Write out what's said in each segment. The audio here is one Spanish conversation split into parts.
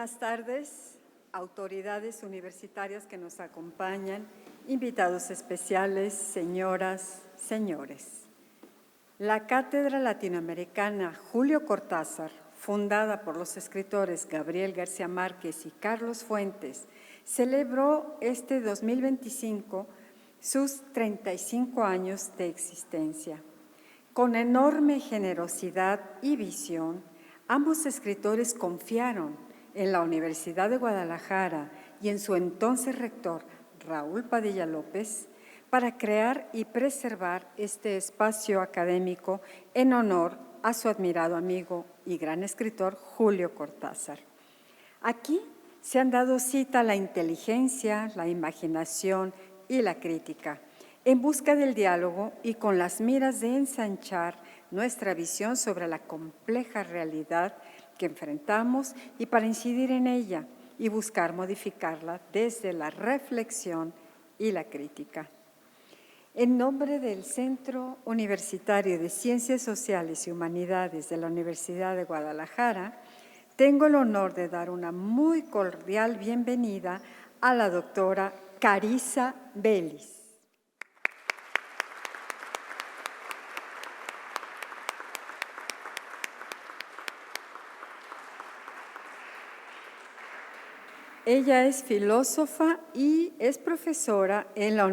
buenas tardes, autoridades universitarias que nos acompañan, invitados especiales, señoras, señores. La Cátedra Latinoamericana Julio Cortázar, fundada por los escritores Gabriel García Márquez y Carlos Fuentes, celebró este 2025 sus 35 años de existencia. Con enorme generosidad y visión, ambos escritores confiaron en la Universidad de Guadalajara y en su entonces rector, Raúl Padilla López, para crear y preservar este espacio académico en honor a su admirado amigo y gran escritor Julio Cortázar. Aquí se han dado cita la inteligencia, la imaginación y la crítica, en busca del diálogo y con las miras de ensanchar nuestra visión sobre la compleja realidad que enfrentamos y para incidir en ella y buscar modificarla desde la reflexión y la crítica. En nombre del Centro Universitario de Ciencias Sociales y Humanidades de la Universidad de Guadalajara, tengo el honor de dar una muy cordial bienvenida a la doctora Carissa Bellis. Ella es filósofa y es profesora en la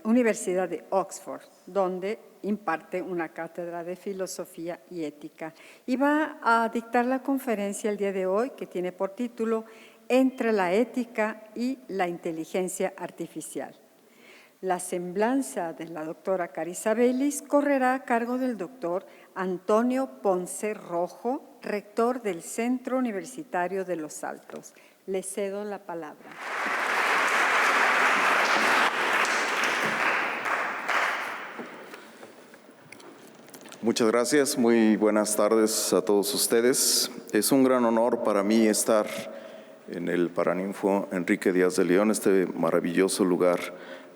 Universidad de Oxford, donde imparte una cátedra de filosofía y ética. Y va a dictar la conferencia el día de hoy, que tiene por título Entre la ética y la inteligencia artificial. La semblanza de la doctora Carissa Bellis correrá a cargo del doctor Antonio Ponce Rojo, rector del Centro Universitario de Los Altos. Le cedo la palabra. Muchas gracias, muy buenas tardes a todos ustedes. Es un gran honor para mí estar en el Paraninfo Enrique Díaz de León, este maravilloso lugar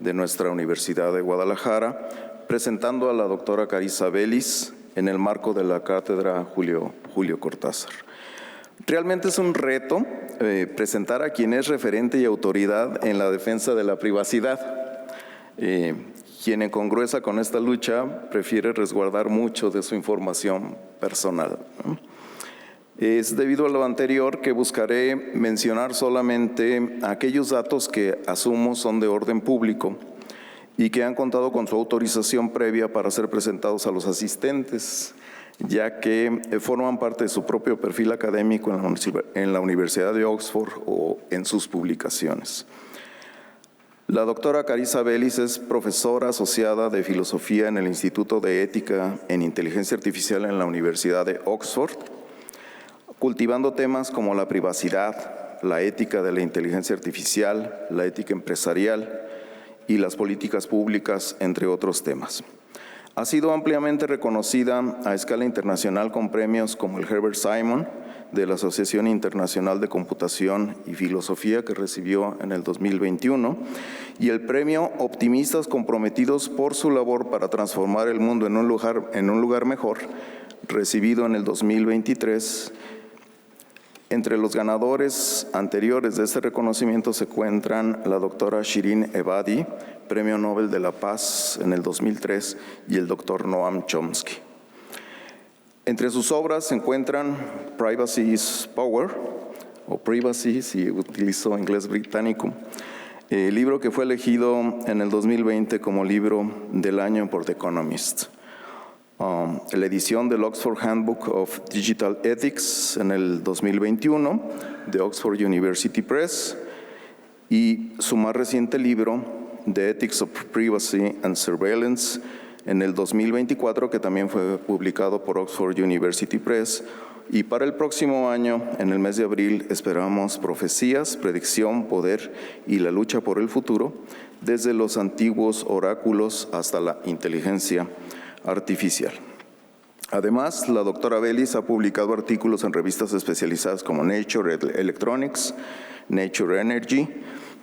de nuestra Universidad de Guadalajara, presentando a la doctora Carissa Bellis en el marco de la Cátedra Julio Cortázar. Realmente es un reto presentar a quien es referente y autoridad en la defensa de la privacidad. Quien en congruencia con esta lucha prefiere resguardar mucho de su información personal. Es debido a lo anterior que buscaré mencionar solamente aquellos datos que asumo son de orden público y que han contado con su autorización previa para ser presentados a los asistentes, ya que forman parte de su propio perfil académico en la Universidad de Oxford o en sus publicaciones. La doctora Carissa Bellis es profesora asociada de Filosofía en el Instituto de Ética en Inteligencia Artificial en la Universidad de Oxford, cultivando temas como la privacidad, la ética de la inteligencia artificial, la ética empresarial y las políticas públicas, entre otros temas. Ha sido ampliamente reconocida a escala internacional con premios como el Herbert Simon de la Asociación Internacional de Computación y Filosofía, que recibió en el 2021, y el premio Optimistas Comprometidos por su labor para transformar el mundo en un lugar mejor, recibido en el 2023. Entre los ganadores anteriores de este reconocimiento se encuentran la doctora Shirin Ebadi, Premio Nobel de la Paz en el 2003, y el doctor Noam Chomsky. Entre sus obras se encuentran Privacy is Power, o Privacy, si utilizo inglés británico, libro que fue elegido en el 2020 como libro del año por The Economist. La edición del Oxford Handbook of Digital Ethics en el 2021 de Oxford University Press y su más reciente libro, The Ethics of Privacy and Surveillance, en el 2024, que también fue publicado por Oxford University Press. Y para el próximo año, en el mes de abril, esperamos Profecías, Predicción, Poder y la lucha por el futuro, desde los antiguos oráculos hasta la inteligencia artificial. Además, la doctora Bellis ha publicado artículos en revistas especializadas como Nature Electronics, Nature Energy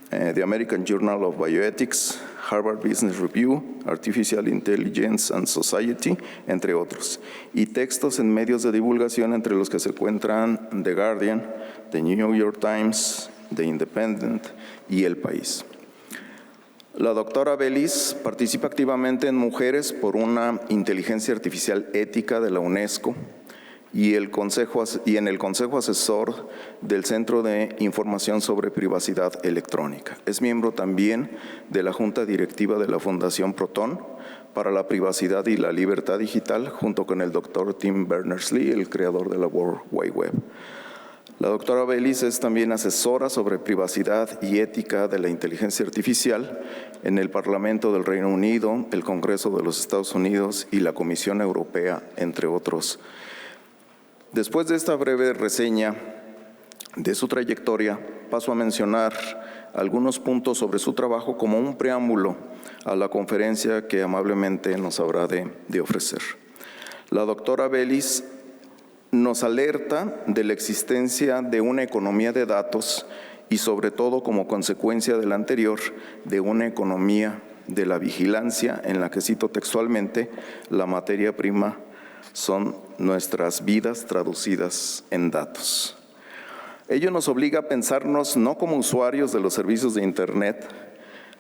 The American Journal of Bioethics, Harvard Business Review, Artificial Intelligence and Society, entre otros. Y textos en medios de divulgación, entre los que se encuentran The Guardian, The New York Times, The Independent y El País. La doctora Bellis participa activamente en Mujeres por una Inteligencia Artificial Ética de la UNESCO y en el Consejo Asesor del Centro de Información sobre Privacidad Electrónica. Es miembro también de la Junta Directiva de la Fundación Proton para la Privacidad y la Libertad Digital, junto con el doctor Tim Berners-Lee, el creador de la World Wide Web. La doctora Bellis es también asesora sobre privacidad y ética de la inteligencia artificial en el Parlamento del Reino Unido, el Congreso de los Estados Unidos y la Comisión Europea, entre otros. Después de esta breve reseña de su trayectoria, paso a mencionar algunos puntos sobre su trabajo como un preámbulo a la conferencia que amablemente nos habrá de ofrecer. La doctora Bellis nos alerta de la existencia de una economía de datos y, sobre todo, como consecuencia de la anterior, de una economía de la vigilancia en la que, cito textualmente, la materia prima son nuestras vidas traducidas en datos. Ello nos obliga a pensarnos no como usuarios de los servicios de Internet,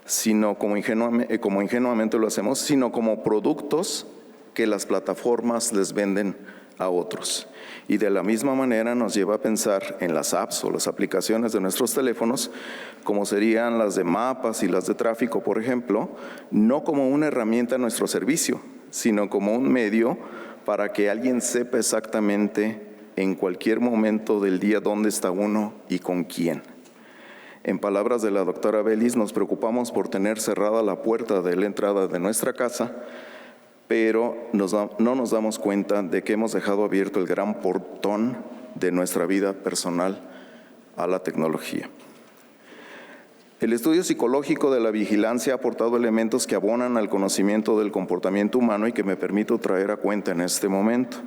sino como ingenuamente lo hacemos, sino como productos que las plataformas les venden a otros. Y de la misma manera nos lleva a pensar en las apps o las aplicaciones de nuestros teléfonos, como serían las de mapas y las de tráfico, por ejemplo, no como una herramienta a nuestro servicio, sino como un medio para que alguien sepa exactamente en cualquier momento del día dónde está uno y con quién. En palabras de la doctora Bellis, nos preocupamos por tener cerrada la puerta de la entrada de nuestra casa, pero no nos damos cuenta de que hemos dejado abierto el gran portón de nuestra vida personal a la tecnología. El estudio psicológico de la vigilancia ha aportado elementos que abonan al conocimiento del comportamiento humano y que me permito traer a cuenta en este momento.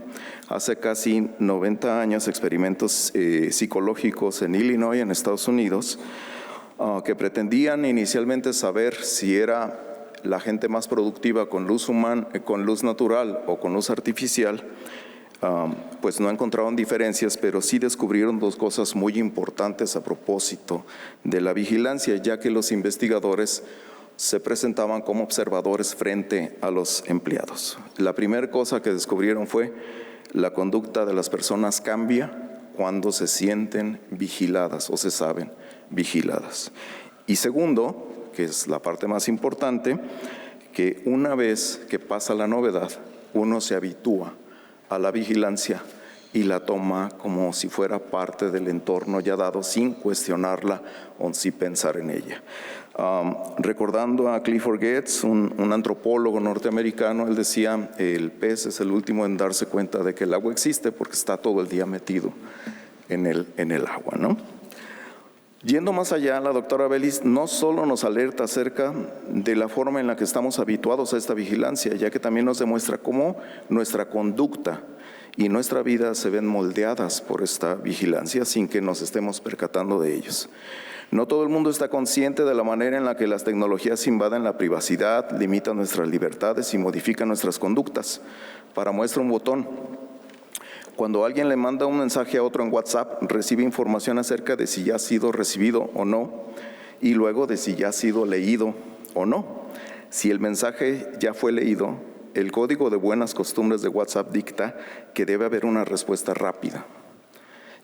Hace casi 90 años, experimentos psicológicos en Illinois, en Estados Unidos, que pretendían inicialmente saber si era la gente más productiva con luz natural o con luz artificial, pues no encontraron diferencias, pero sí descubrieron dos cosas muy importantes a propósito de la vigilancia, ya que los investigadores se presentaban como observadores frente a los empleados. La primera cosa que descubrieron fue la conducta de las personas cambia cuando se sienten vigiladas o se saben vigiladas. Y segundo, que es la parte más importante, que una vez que pasa la novedad, uno se habitúa a la vigilancia y la toma como si fuera parte del entorno ya dado, sin cuestionarla o sin pensar en ella. Recordando a Clifford Geertz, un antropólogo norteamericano, él decía, el pez es el último en darse cuenta de que el agua existe porque está todo el día metido en el agua, ¿no? Yendo más allá, la doctora Bellis no solo nos alerta acerca de la forma en la que estamos habituados a esta vigilancia, ya que también nos demuestra cómo nuestra conducta y nuestra vida se ven moldeadas por esta vigilancia sin que nos estemos percatando de ellos. No todo el mundo está consciente de la manera en la que las tecnologías invaden la privacidad, limitan nuestras libertades y modifican nuestras conductas. Para muestra un botón. Cuando alguien le manda un mensaje a otro en WhatsApp, recibe información acerca de si ya ha sido recibido o no, y luego de si ya ha sido leído o no. Si el mensaje ya fue leído, el código de buenas costumbres de WhatsApp dicta que debe haber una respuesta rápida,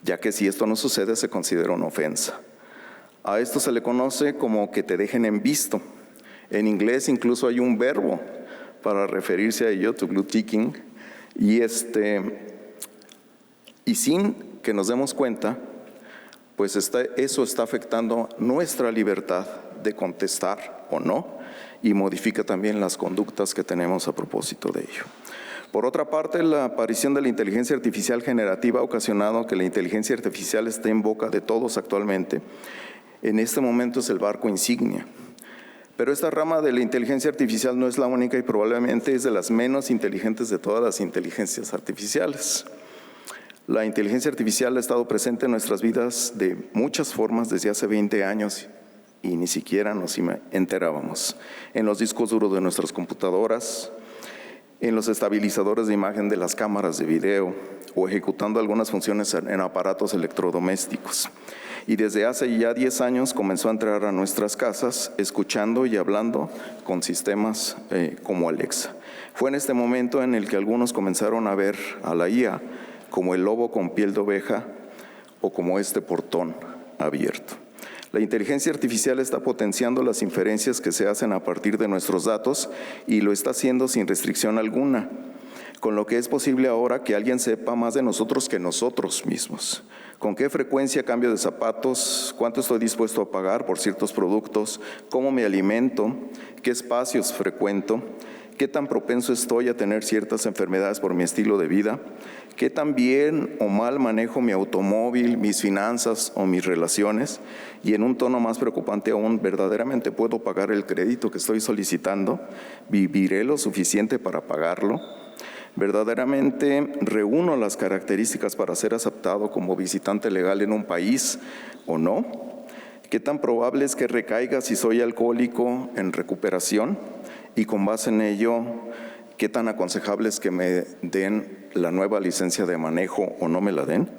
ya que si esto no sucede, se considera una ofensa. A esto se le conoce como que te dejen en visto. En inglés incluso hay un verbo para referirse a ello, to blue ticking, y sin que nos demos cuenta, pues eso está afectando nuestra libertad de contestar o no, y modifica también las conductas que tenemos a propósito de ello. Por otra parte, la aparición de la inteligencia artificial generativa ha ocasionado que la inteligencia artificial esté en boca de todos actualmente. En este momento es el barco insignia. Pero esta rama de la inteligencia artificial no es la única y probablemente es de las menos inteligentes de todas las inteligencias artificiales. La inteligencia artificial ha estado presente en nuestras vidas de muchas formas desde hace 20 años y ni siquiera nos enterábamos. En los discos duros de nuestras computadoras, en los estabilizadores de imagen de las cámaras de video o ejecutando algunas funciones en aparatos electrodomésticos. Y desde hace ya 10 años comenzó a entrar a nuestras casas escuchando y hablando con sistemas como Alexa. Fue en este momento en el que algunos comenzaron a ver a la IA como el lobo con piel de oveja o como este portón abierto. La inteligencia artificial está potenciando las inferencias que se hacen a partir de nuestros datos y lo está haciendo sin restricción alguna, con lo que es posible ahora que alguien sepa más de nosotros que nosotros mismos. ¿Con qué frecuencia cambio de zapatos? ¿Cuánto estoy dispuesto a pagar por ciertos productos? ¿Cómo me alimento? ¿Qué espacios frecuento? ¿Qué tan propenso estoy a tener ciertas enfermedades por mi estilo de vida? ¿Qué tan bien o mal manejo mi automóvil, mis finanzas o mis relaciones? Y en un tono más preocupante aún, ¿verdaderamente puedo pagar el crédito que estoy solicitando? ¿Viviré lo suficiente para pagarlo? ¿Verdaderamente reúno las características para ser aceptado como visitante legal en un país o no? ¿Qué tan probable es que recaiga si soy alcohólico en recuperación? Y con base en ello, ¿qué tan aconsejable es que me den la nueva licencia de manejo o no me la den?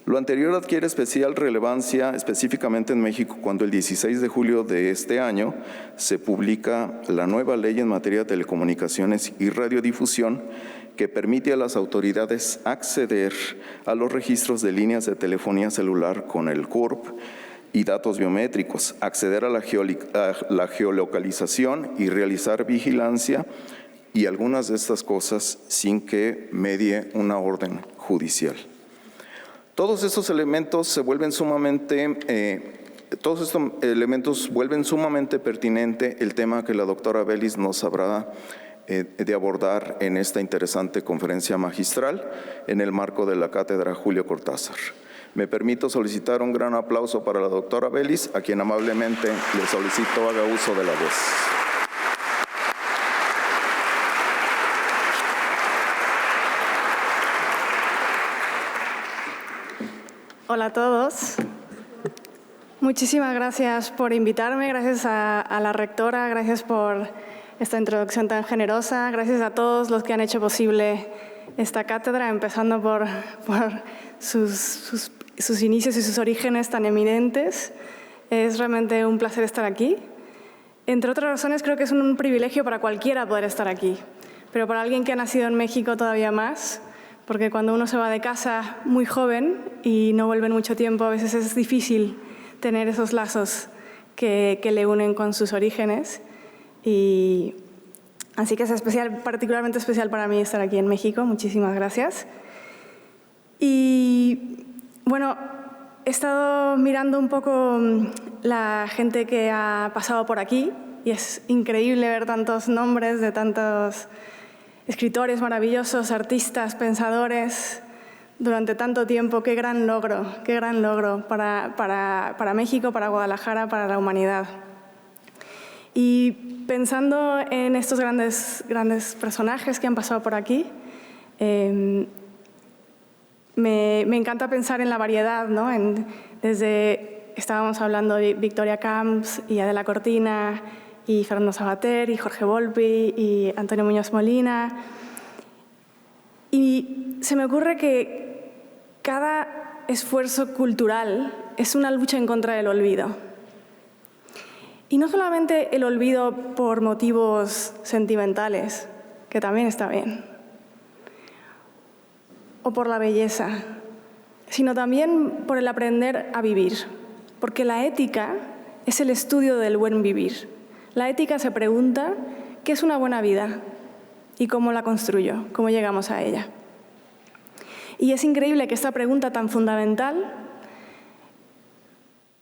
Lo anterior adquiere especial relevancia específicamente en México cuando el 16 de julio de este año se publica la nueva ley en materia de telecomunicaciones y radiodifusión que permite a las autoridades acceder a los registros de líneas de telefonía celular con el CURP y datos biométricos, acceder a la geolocalización y realizar vigilancia y algunas de estas cosas sin que medie una orden judicial. Todos estos elementos vuelven sumamente pertinente el tema que la doctora Bellis nos habrá de abordar en esta interesante conferencia magistral en el marco de la Cátedra Julio Cortázar. Me permito solicitar un gran aplauso para la doctora Bellis, a quien amablemente le solicito haga uso de la voz. Hola a todos. Muchísimas gracias por invitarme, gracias a la rectora, gracias por esta introducción tan generosa, gracias a todos los que han hecho posible esta cátedra, empezando por sus inicios y sus orígenes tan eminentes. Es realmente un placer estar aquí. Entre otras razones, creo que es un privilegio para cualquiera poder estar aquí, pero para alguien que ha nacido en México todavía más, porque cuando uno se va de casa muy joven y no vuelve en mucho tiempo, a veces es difícil tener esos lazos que le unen con sus orígenes. Y así que es particularmente especial para mí estar aquí en México. Muchísimas gracias. Y bueno, he estado mirando un poco la gente que ha pasado por aquí y es increíble ver tantos nombres de tantos escritores maravillosos, artistas, pensadores, durante tanto tiempo. Qué gran logro para México, para Guadalajara, para la humanidad. Y pensando en estos grandes personajes que han pasado por aquí, me encanta pensar en la variedad, ¿no? Estábamos hablando de Victoria Camps y Adela Cortina, y Fernando Savater, y Jorge Volpi, y Antonio Muñoz Molina. Y se me ocurre que cada esfuerzo cultural es una lucha en contra del olvido. Y no solamente el olvido por motivos sentimentales, que también está bien, o por la belleza, sino también por el aprender a vivir, porque la ética es el estudio del buen vivir. La ética se pregunta, ¿qué es una buena vida? ¿Y cómo la construyo? ¿Cómo llegamos a ella? Y es increíble que esta pregunta tan fundamental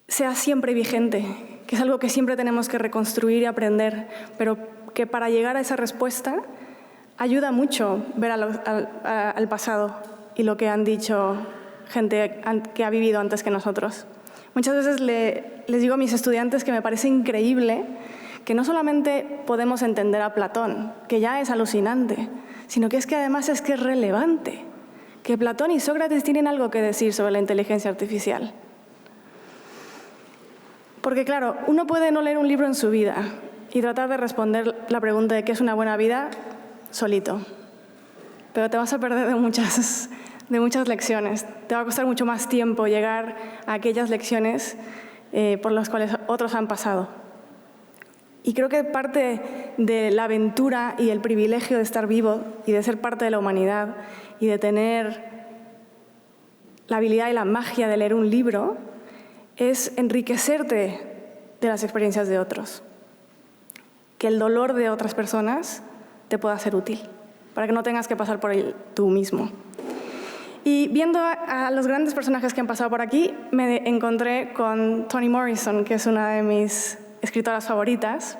sea siempre vigente, que es algo que siempre tenemos que reconstruir y aprender, pero que para llegar a esa respuesta ayuda mucho ver al pasado y lo que han dicho gente que ha vivido antes que nosotros. Muchas veces les digo a mis estudiantes que me parece increíble que no solamente podemos entender a Platón, que ya es alucinante, sino que además es relevante, que Platón y Sócrates tienen algo que decir sobre la inteligencia artificial. Porque claro, uno puede no leer un libro en su vida y tratar de responder la pregunta de qué es una buena vida solito. Pero te vas a perder de muchas lecciones. Te va a costar mucho más tiempo llegar a aquellas lecciones por las cuales otros han pasado. Y creo que parte de la aventura y el privilegio de estar vivo y de ser parte de la humanidad y de tener la habilidad y la magia de leer un libro es enriquecerte de las experiencias de otros. Que el dolor de otras personas te pueda ser útil, para que no tengas que pasar por él tú mismo. Y viendo a los grandes personajes que han pasado por aquí, me encontré con Toni Morrison, que es una de mis escritoras favoritas,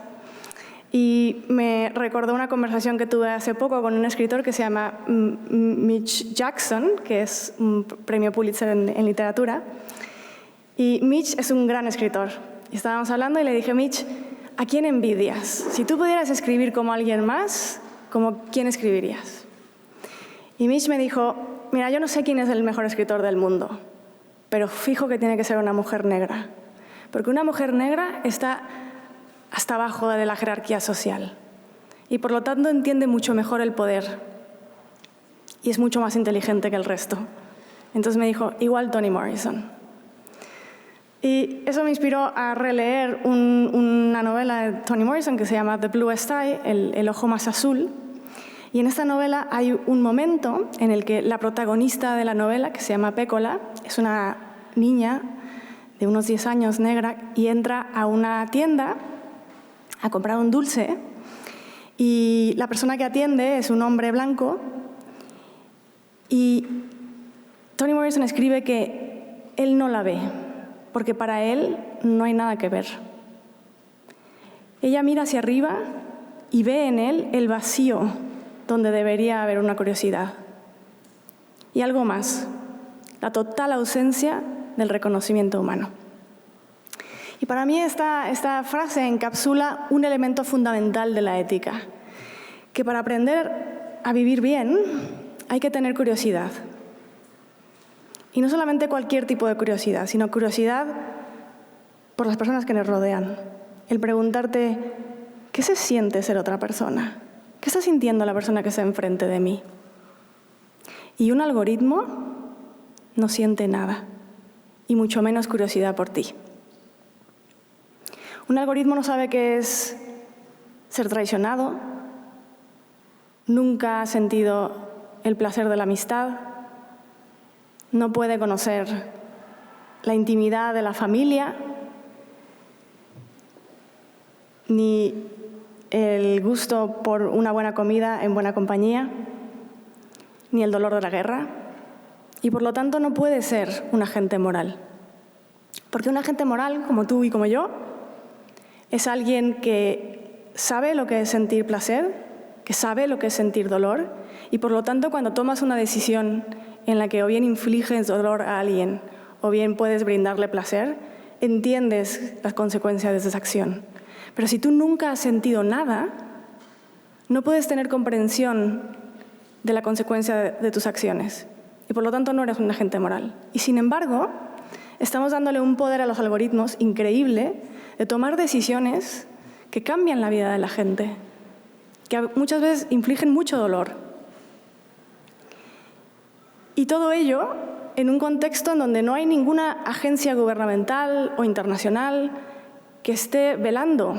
y me recordó una conversación que tuve hace poco con un escritor que se llama Mitch Jackson, que es un premio Pulitzer en literatura. Y Mitch es un gran escritor. Y estábamos hablando y le dije, Mitch, ¿a quién envidias? Si tú pudieras escribir como alguien más, ¿como quién escribirías? Y Mitch me dijo, mira, yo no sé quién es el mejor escritor del mundo, pero fijo que tiene que ser una mujer negra. Porque una mujer negra está hasta abajo de la jerarquía social. Y por lo tanto entiende mucho mejor el poder. Y es mucho más inteligente que el resto. Entonces me dijo, igual Toni Morrison. Y eso me inspiró a releer una novela de Toni Morrison que se llama The Bluest Eye, el ojo más azul. Y en esta novela hay un momento en el que la protagonista de la novela, que se llama Pécola, es una niña de unos 10 años, negra, y entra a una tienda a comprar un dulce. Y la persona que atiende es un hombre blanco. Y Toni Morrison escribe que él no la ve, porque para él no hay nada que ver. Ella mira hacia arriba y ve en él el vacío donde debería haber una curiosidad. Y algo más, la total ausencia del reconocimiento humano. Y para mí esta frase encapsula un elemento fundamental de la ética, que para aprender a vivir bien hay que tener curiosidad. Y no solamente cualquier tipo de curiosidad, sino curiosidad por las personas que nos rodean. El preguntarte, ¿qué se siente ser otra persona? ¿Qué está sintiendo la persona que está enfrente de mí? Y un algoritmo no siente nada, y mucho menos curiosidad por ti. Un algoritmo no sabe qué es ser traicionado, nunca ha sentido el placer de la amistad, no puede conocer la intimidad de la familia, ni el gusto por una buena comida en buena compañía, ni el dolor de la guerra, y por lo tanto no puede ser un agente moral. Porque un agente moral, como tú y como yo, es alguien que sabe lo que es sentir placer, que sabe lo que es sentir dolor, y por lo tanto cuando tomas una decisión en la que o bien infliges dolor a alguien o bien puedes brindarle placer, entiendes las consecuencias de esa acción. Pero si tú nunca has sentido nada, no puedes tener comprensión de la consecuencia de tus acciones. Y por lo tanto no eres un agente moral. Y sin embargo, estamos dándole un poder a los algoritmos increíble de tomar decisiones que cambian la vida de la gente, que muchas veces infligen mucho dolor. Y todo ello en un contexto en donde no hay ninguna agencia gubernamental o internacional que esté velando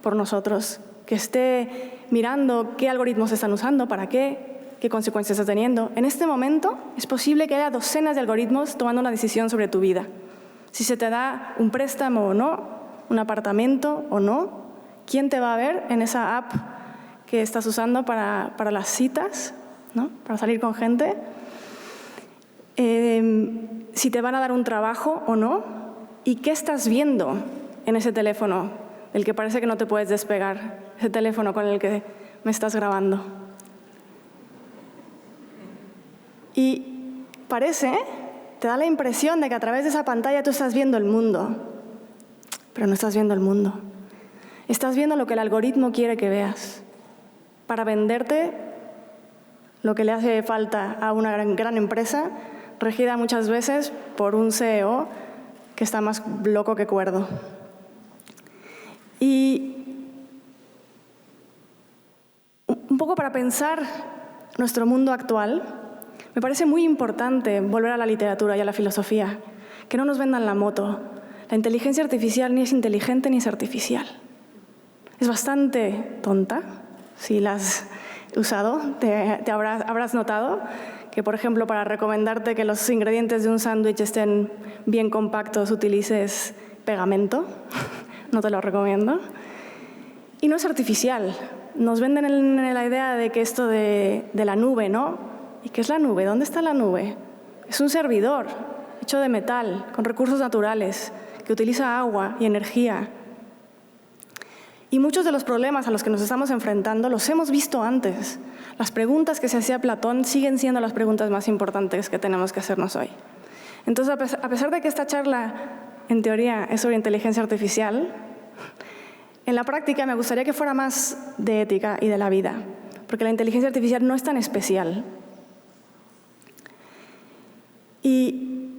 por nosotros, que esté mirando qué algoritmos se están usando, para qué consecuencias está teniendo. En este momento es posible que haya docenas de algoritmos tomando una decisión sobre tu vida. Si se te da un préstamo o no, un apartamento o no, quién te va a ver en esa app que estás usando para las citas, ¿no? Para salir con gente. Si te van a dar un trabajo o no, y qué estás viendo en ese teléfono del que parece que no te puedes despegar, ese teléfono con el que me estás grabando. Y parece, te da la impresión de que a través de esa pantalla tú estás viendo el mundo, pero no estás viendo el mundo. Estás viendo lo que el algoritmo quiere que veas para venderte lo que le hace falta a una gran empresa, regida muchas veces por un CEO que está más loco que cuerdo. Y un poco para pensar nuestro mundo actual, me parece muy importante volver a la literatura y a la filosofía, que no nos vendan la moto. La inteligencia artificial ni es inteligente ni es artificial. Es bastante tonta, si la has usado, te habrás notado que, por ejemplo, para recomendarte que los ingredientes de un sándwich estén bien compactos, utilices pegamento. No te lo recomiendo. Y no es artificial. Nos venden la idea de que esto de la nube, ¿no? ¿Y qué es la nube? ¿Dónde está la nube? Es un servidor hecho de metal, con recursos naturales, que utiliza agua y energía. Y muchos de los problemas a los que nos estamos enfrentando los hemos visto antes. Las preguntas que se hacía Platón siguen siendo las preguntas más importantes que tenemos que hacernos hoy. Entonces, a pesar de que esta charla, en teoría, es sobre inteligencia artificial, en la práctica me gustaría que fuera más de ética y de la vida, porque la inteligencia artificial no es tan especial. Y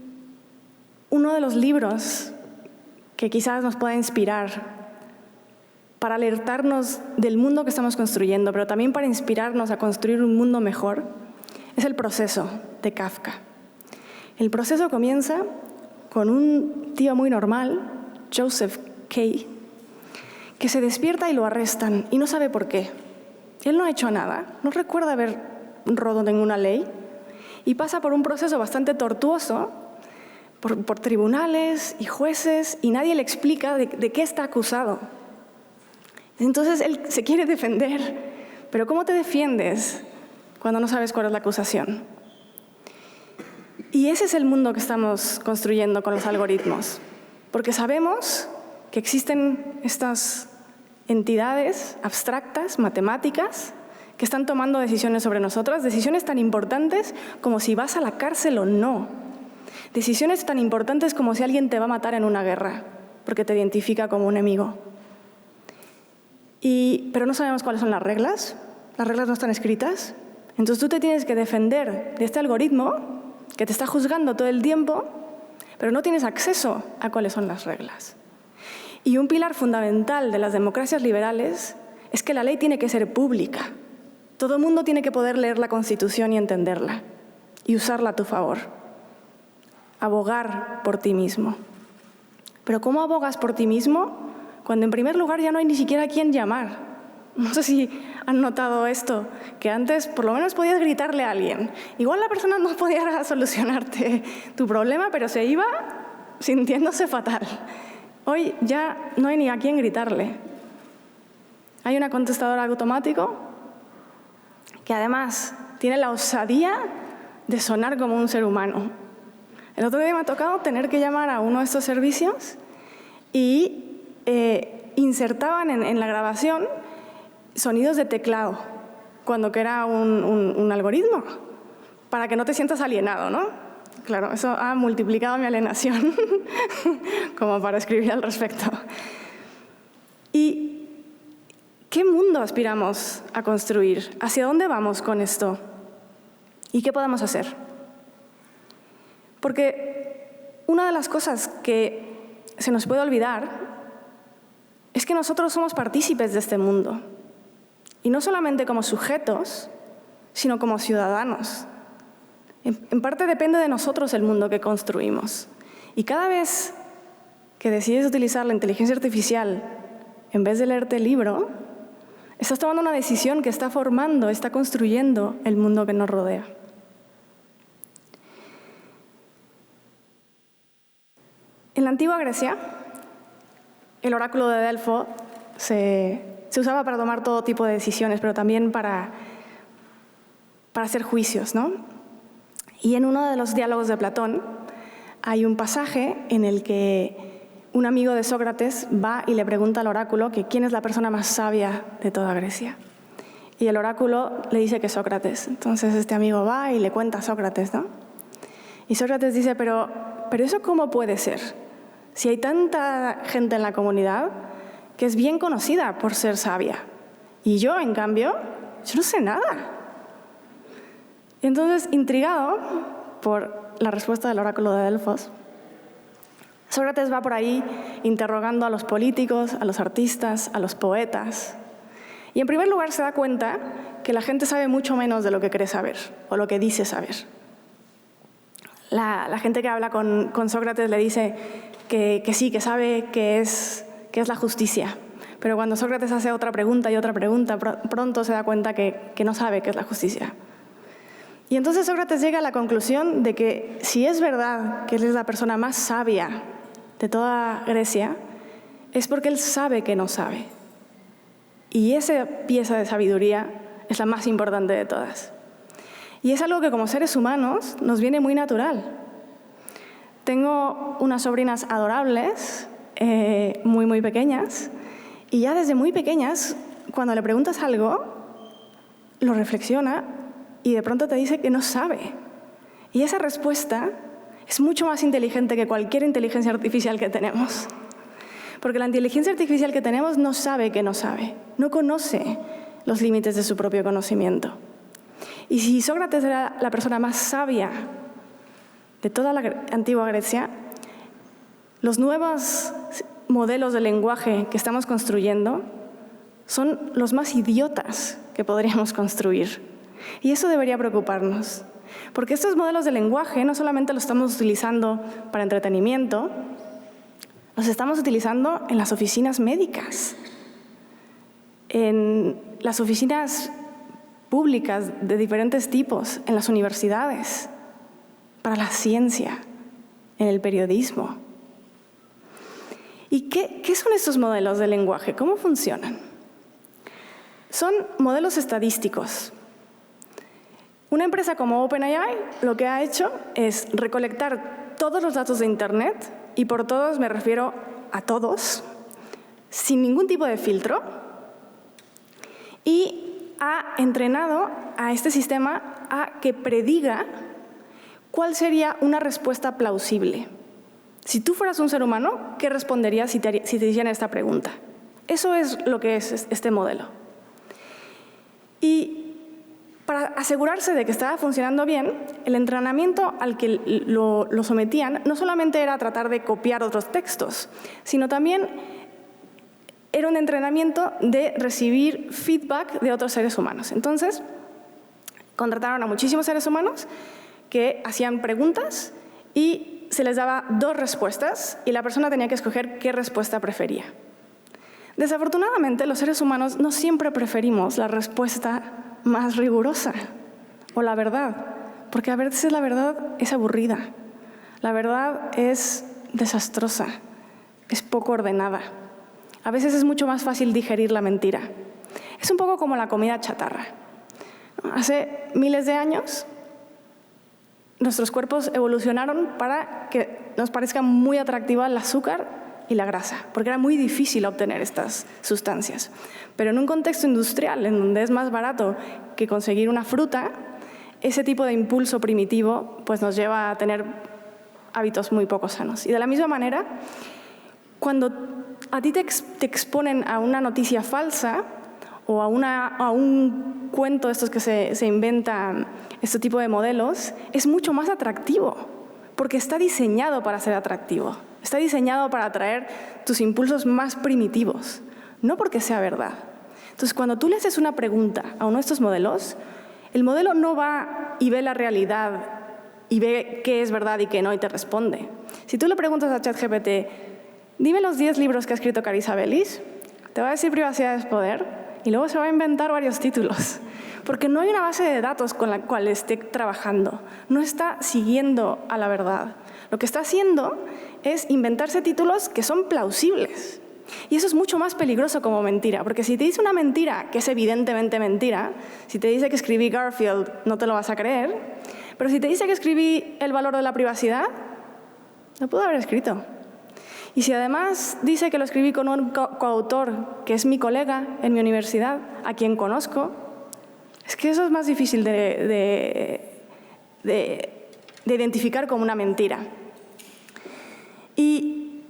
uno de los libros que quizás nos pueda inspirar para alertarnos del mundo que estamos construyendo, pero también para inspirarnos a construir un mundo mejor, es El proceso, de Kafka. El proceso comienza con un tío muy normal, Joseph K., que se despierta y lo arrestan, y no sabe por qué. Él no ha hecho nada, no recuerda haber roto ninguna ley, y pasa por un proceso bastante tortuoso, por tribunales y jueces, y nadie le explica de qué está acusado. Entonces él se quiere defender, pero ¿cómo te defiendes cuando no sabes cuál es la acusación? Y ese es el mundo que estamos construyendo con los algoritmos, porque sabemos que existen estas entidades abstractas, matemáticas, que están tomando decisiones sobre nosotras, decisiones tan importantes como si vas a la cárcel o no, decisiones tan importantes como si alguien te va a matar en una guerra, porque te identifica como un enemigo. Pero no sabemos cuáles son las reglas no están escritas, entonces tú te tienes que defender de este algoritmo que te está juzgando todo el tiempo, pero no tienes acceso a cuáles son las reglas. Y un pilar fundamental de las democracias liberales es que la ley tiene que ser pública. Todo el mundo tiene que poder leer la Constitución y entenderla, y usarla a tu favor. Abogar por ti mismo. Pero ¿cómo abogas por ti mismo cuando en primer lugar ya no hay ni siquiera a quién llamar? No sé si han notado esto, que antes por lo menos podías gritarle a alguien. Igual la persona no podía solucionarte tu problema, pero se iba sintiéndose fatal. Hoy ya no hay ni a quién gritarle. Hay una contestadora automático que además tiene la osadía de sonar como un ser humano. El otro día me ha tocado tener que llamar a uno de estos servicios y insertaban en la grabación sonidos de teclado, cuando que era un algoritmo, para que no te sientas alienado, ¿no? Claro, eso ha multiplicado mi alienación como para escribir al respecto. ¿Y qué mundo aspiramos a construir? ¿Hacia dónde vamos con esto? ¿Y qué podemos hacer? Porque una de las cosas que se nos puede olvidar es que nosotros somos partícipes de este mundo. Y no solamente como sujetos, sino como ciudadanos. En parte depende de nosotros el mundo que construimos. Y cada vez que decides utilizar la inteligencia artificial en vez de leerte el libro, estás tomando una decisión que está formando, está construyendo el mundo que nos rodea. En la antigua Grecia, el oráculo de Delfo se usaba para tomar todo tipo de decisiones, pero también para hacer juicios, ¿no? Y en uno de los diálogos de Platón hay un pasaje en el que un amigo de Sócrates va y le pregunta al oráculo que quién es la persona más sabia de toda Grecia. Y el oráculo le dice que Sócrates. Entonces este amigo va y le cuenta a Sócrates, ¿no? Y Sócrates dice, pero ¿eso cómo puede ser? Si hay tanta gente en la comunidad que es bien conocida por ser sabia. Y yo, en cambio, yo no sé nada. Y entonces, intrigado por la respuesta del oráculo de Delfos, Sócrates va por ahí interrogando a los políticos, a los artistas, a los poetas. Y en primer lugar se da cuenta que la gente sabe mucho menos de lo que cree saber o lo que dice saber. La gente que habla con Sócrates le dice que sí, que sabe qué es la justicia. Pero cuando Sócrates hace otra pregunta y otra pregunta, pronto se da cuenta que no sabe qué es la justicia. Y entonces Sócrates llega a la conclusión de que si es verdad que él es la persona más sabia de toda Grecia, es porque él sabe que no sabe. Y esa pieza de sabiduría es la más importante de todas. Y es algo que como seres humanos nos viene muy natural. Tengo unas sobrinas adorables, muy, muy pequeñas, y ya desde muy pequeñas, cuando le preguntas algo, lo reflexiona y de pronto te dice que no sabe. Y esa respuesta es mucho más inteligente que cualquier inteligencia artificial que tenemos. Porque la inteligencia artificial que tenemos no sabe que no sabe, no conoce los límites de su propio conocimiento. Y si Sócrates era la persona más sabia de toda la antigua Grecia, los nuevos modelos de lenguaje que estamos construyendo son los más idiotas que podríamos construir. Y eso debería preocuparnos, porque estos modelos de lenguaje no solamente los estamos utilizando para entretenimiento, los estamos utilizando en las oficinas médicas, en las oficinas públicas de diferentes tipos, en las universidades, para la ciencia, en el periodismo. ¿Y qué son estos modelos de lenguaje? ¿Cómo funcionan? Son modelos estadísticos. Una empresa como OpenAI lo que ha hecho es recolectar todos los datos de Internet, y por todos me refiero a todos, sin ningún tipo de filtro, y ha entrenado a este sistema a que prediga cuál sería una respuesta plausible. Si tú fueras un ser humano, ¿qué responderías si te hicieran esta pregunta? Eso es lo que es este modelo. Y para asegurarse de que estaba funcionando bien, el entrenamiento al que lo sometían no solamente era tratar de copiar otros textos, sino también era un entrenamiento de recibir feedback de otros seres humanos. Entonces, contrataron a muchísimos seres humanos que hacían preguntas y se les daba 2 respuestas y la persona tenía que escoger qué respuesta prefería. Desafortunadamente, los seres humanos no siempre preferimos la respuesta más rigurosa o la verdad, porque a veces la verdad es aburrida, la verdad es desastrosa, es poco ordenada. A veces es mucho más fácil digerir la mentira. Es un poco como la comida chatarra. Hace miles de años, nuestros cuerpos evolucionaron para que nos parezca muy atractiva el azúcar y la grasa, porque era muy difícil obtener estas sustancias. Pero en un contexto industrial, en donde es más barato que conseguir una fruta, ese tipo de impulso primitivo pues, nos lleva a tener hábitos muy poco sanos. Y de la misma manera, cuando a ti te exponen a una noticia falsa o a un cuento de estos que se inventan, este tipo de modelos, es mucho más atractivo, porque está diseñado para ser atractivo. Está diseñado para atraer tus impulsos más primitivos, no porque sea verdad. Entonces, cuando tú le haces una pregunta a uno de estos modelos, el modelo no va y ve la realidad y ve qué es verdad y qué no y te responde. Si tú le preguntas a ChatGPT, dime los 10 libros que ha escrito Carissa Bellis, te va a decir privacidad es poder y luego se va a inventar varios títulos, porque no hay una base de datos con la cual esté trabajando, no está siguiendo a la verdad. Lo que está haciendo es inventarse títulos que son plausibles. Y eso es mucho más peligroso como mentira, porque si te dice una mentira que es evidentemente mentira, si te dice que escribí Garfield, no te lo vas a creer, pero si te dice que escribí El valor de la privacidad, lo pudo haber escrito. Y si además dice que lo escribí con un coautor, que es mi colega en mi universidad, a quien conozco, es que eso es más difícil de identificar como una mentira. Y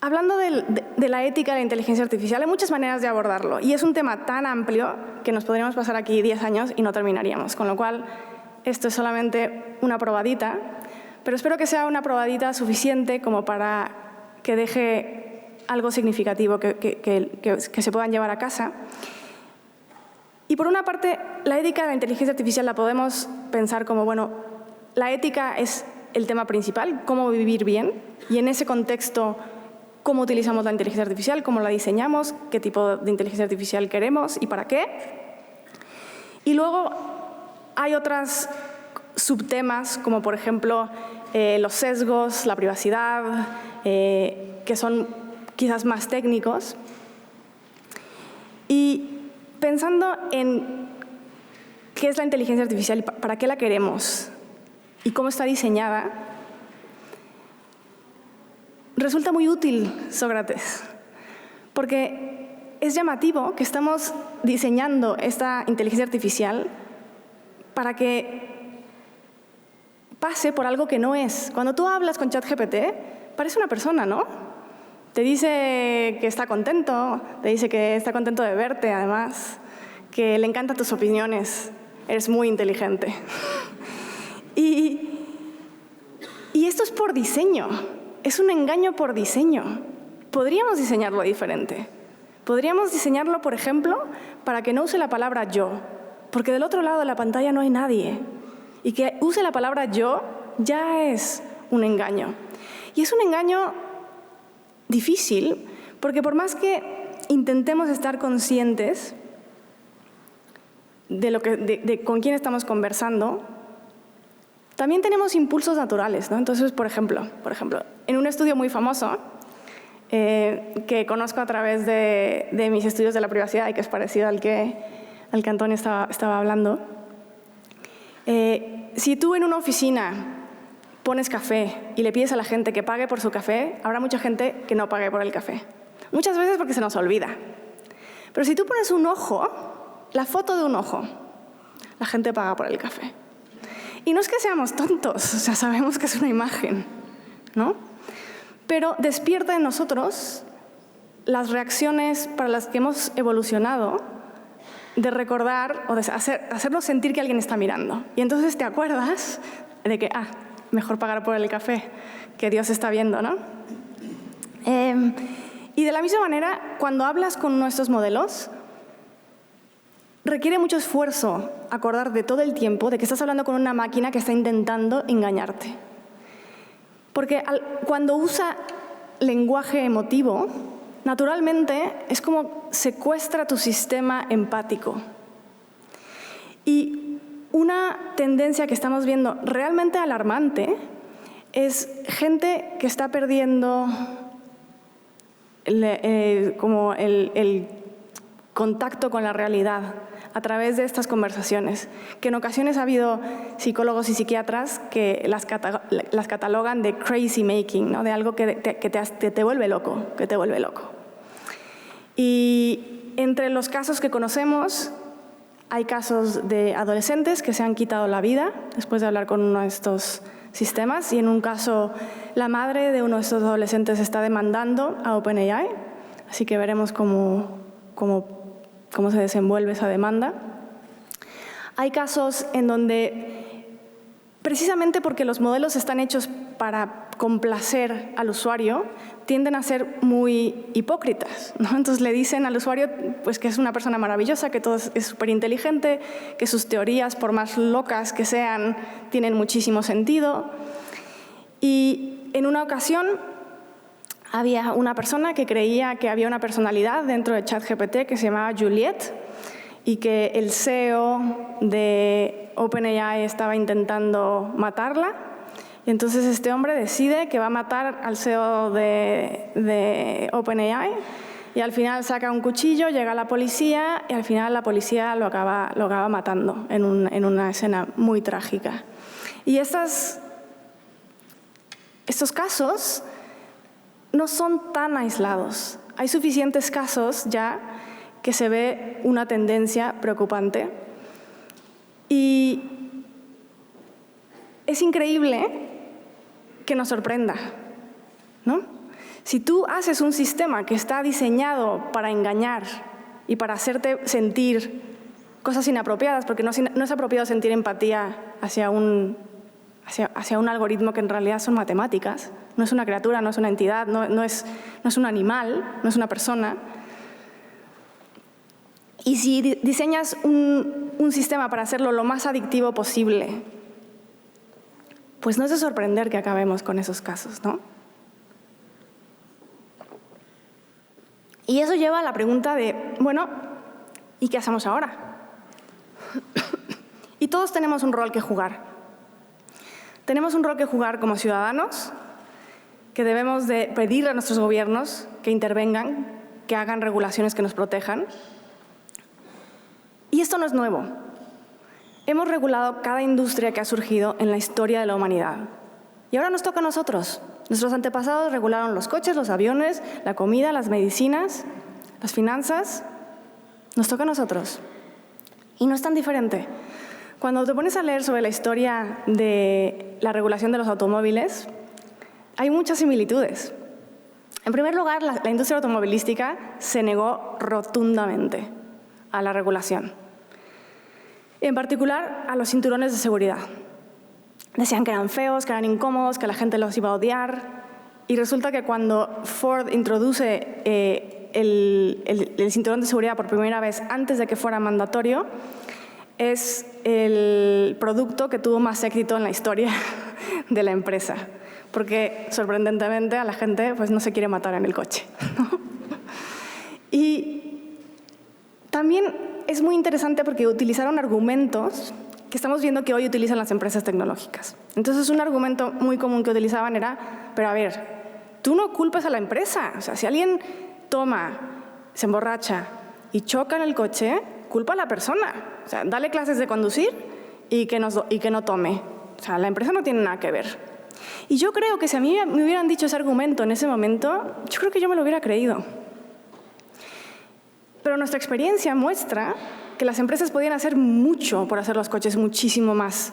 hablando de la ética de la inteligencia artificial, hay muchas maneras de abordarlo. Y es un tema tan amplio que nos podríamos pasar aquí 10 años y no terminaríamos. Con lo cual, esto es solamente una probadita. pero espero que sea una probadita suficiente como para que deje algo significativo que se puedan llevar a casa. Y por una parte, la ética de la inteligencia artificial la podemos pensar como, bueno, la ética es el tema principal, cómo vivir bien, y en ese contexto, cómo utilizamos la inteligencia artificial, cómo la diseñamos, qué tipo de inteligencia artificial queremos y para qué. Y luego hay otros subtemas, como por ejemplo los sesgos, la privacidad, que son quizás más técnicos. Y pensando en qué es la inteligencia artificial y para qué la queremos y cómo está diseñada, resulta muy útil Sócrates, porque es llamativo que estamos diseñando esta inteligencia artificial para que pase por algo que no es. Cuando tú hablas con ChatGPT, parece una persona, ¿no? Te dice que está contento, te dice que está contento de verte, además, que le encantan tus opiniones, eres muy inteligente. Y esto es por diseño, es un engaño por diseño. Podríamos diseñarlo diferente. Podríamos diseñarlo, por ejemplo, para que no use la palabra yo, porque del otro lado de la pantalla no hay nadie. Y que use la palabra yo ya es un engaño. Y es un engaño difícil, porque por más que intentemos estar conscientes de con quién estamos conversando, también tenemos impulsos naturales, ¿no? Entonces, por ejemplo, en un estudio muy famoso, que conozco a través de mis estudios de la privacidad y que es parecido al que Antonio estaba hablando, si tú en una oficina pones café y le pides a la gente que pague por su café, habrá mucha gente que no pague por el café. Muchas veces porque se nos olvida. Pero si tú pones un ojo, la foto de un ojo, la gente paga por el café. Y no es que seamos tontos, o sea, sabemos que es una imagen, ¿no? Pero despierta en nosotros las reacciones para las que hemos evolucionado de recordar o de hacernos sentir que alguien está mirando. Y entonces te acuerdas de que, mejor pagar por el café, que Dios está viendo, ¿no? Y de la misma manera, cuando hablas con nuestros modelos, requiere mucho esfuerzo acordarte todo el tiempo de que estás hablando con una máquina que está intentando engañarte. Porque cuando usa lenguaje emotivo, naturalmente es como secuestra tu sistema empático. Y una tendencia que estamos viendo realmente alarmante es gente que está perdiendo como el contacto con la realidad a través de estas conversaciones, que en ocasiones ha habido psicólogos y psiquiatras que las catalogan de crazy making, ¿no? De algo que te vuelve loco, que te vuelve loco. Y entre los casos que conocemos, hay casos de adolescentes que se han quitado la vida después de hablar con uno de estos sistemas, y en un caso la madre de uno de estos adolescentes está demandando a OpenAI, así que veremos cómo se desenvuelve esa demanda. Hay casos en donde, precisamente porque los modelos están hechos para complacer al usuario, tienden a ser muy hipócritas, ¿no? Entonces le dicen al usuario pues, que es una persona maravillosa, que todo es súper inteligente, que sus teorías, por más locas que sean, tienen muchísimo sentido. Y en una ocasión había una persona que creía que había una personalidad dentro de ChatGPT que se llamaba Juliet y que el CEO de OpenAI estaba intentando matarla. Y entonces este hombre decide que va a matar al CEO de OpenAI y al final saca un cuchillo, llega la policía y al final la policía lo acaba matando en una escena muy trágica. Y estos casos no son tan aislados. Hay suficientes casos ya que se ve una tendencia preocupante. Y es increíble que nos sorprenda, ¿no? Si tú haces un sistema que está diseñado para engañar y para hacerte sentir cosas inapropiadas, porque no es apropiado sentir empatía hacia un hacia un algoritmo que en realidad son matemáticas. No es una criatura, no es una entidad, no es un animal, no es una persona. Y si diseñas un sistema para hacerlo lo más adictivo posible, pues no es de sorprender que acabemos con esos casos, ¿no? Y eso lleva a la pregunta de, bueno, ¿y qué hacemos ahora? Y todos tenemos un rol que jugar. Tenemos un rol que jugar como ciudadanos, que debemos de pedirle a nuestros gobiernos que intervengan, que hagan regulaciones que nos protejan. Y esto no es nuevo. Hemos regulado cada industria que ha surgido en la historia de la humanidad. Y ahora nos toca a nosotros. Nuestros antepasados regularon los coches, los aviones, la comida, las medicinas, las finanzas. Nos toca a nosotros. Y no es tan diferente. Cuando te pones a leer sobre la historia de la regulación de los automóviles, hay muchas similitudes. En primer lugar, la industria automovilística se negó rotundamente a la regulación. En particular, a los cinturones de seguridad. Decían que eran feos, que eran incómodos, que la gente los iba a odiar. Y resulta que cuando Ford introduce el cinturón de seguridad por primera vez antes de que fuera mandatorio, es el producto que tuvo más éxito en la historia de la empresa. Porque, sorprendentemente, a la gente pues, no se quiere matar en el coche, ¿no? Y también es muy interesante porque utilizaron argumentos que estamos viendo que hoy utilizan las empresas tecnológicas. Entonces, un argumento muy común que utilizaban era, pero a ver, tú no culpes a la empresa. O sea, si alguien toma, se emborracha y choca en el coche, culpa a la persona. O sea, dale clases de conducir y que no tome. O sea, la empresa no tiene nada que ver. Y yo creo que si a mí me hubieran dicho ese argumento en ese momento, yo creo que yo me lo hubiera creído. Pero nuestra experiencia muestra que las empresas podían hacer mucho por hacer los coches muchísimo más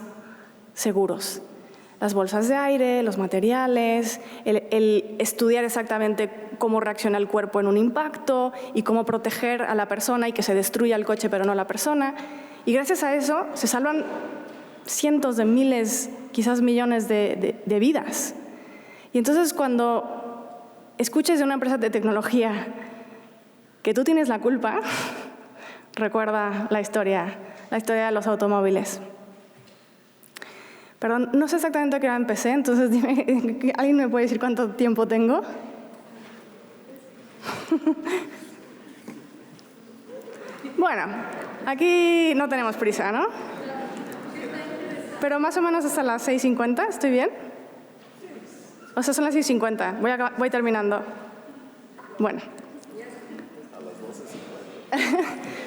seguros. Las bolsas de aire, los materiales, el estudiar exactamente cómo reacciona el cuerpo en un impacto y cómo proteger a la persona y que se destruya el coche pero no la persona. Y gracias a eso se salvan cientos de miles, quizás millones de vidas. Y entonces cuando escuches de una empresa de tecnología que tú tienes la culpa, recuerda la historia de los automóviles. Perdón, no sé exactamente a qué hora empecé, entonces dime, ¿alguien me puede decir cuánto tiempo tengo? Bueno, aquí no tenemos prisa, ¿no? Pero más o menos hasta las 6:50, ¿estoy bien? O sea, son las 6:50, voy terminando. Bueno.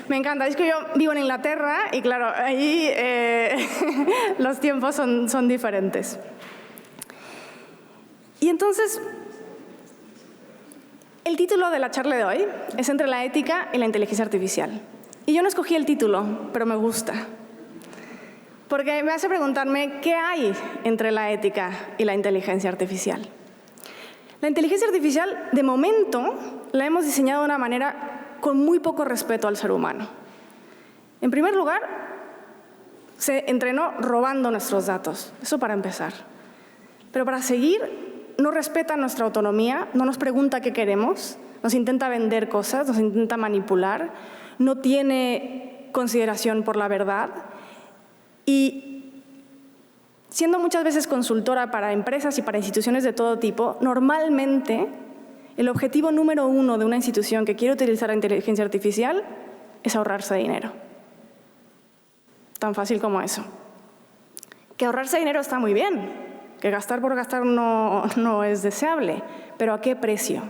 Me encanta, es que yo vivo en Inglaterra y claro, ahí los tiempos son diferentes. Y entonces, el título de la charla de hoy es Entre la ética y la inteligencia artificial. Y yo no escogí el título, pero me gusta. Porque me hace preguntarme qué hay entre la ética y la inteligencia artificial. La inteligencia artificial, de momento, la hemos diseñado de una manera con muy poco respeto al ser humano. En primer lugar, se entrenó robando nuestros datos. Eso para empezar. Pero para seguir, no respeta nuestra autonomía, no nos pregunta qué queremos, nos intenta vender cosas, nos intenta manipular, no tiene consideración por la verdad. Y siendo muchas veces consultora para empresas y para instituciones de todo tipo, normalmente el objetivo número uno de una institución que quiere utilizar la inteligencia artificial es ahorrarse dinero. Tan fácil como eso. Que ahorrarse dinero está muy bien, que gastar por gastar no es deseable, pero ¿a qué precio?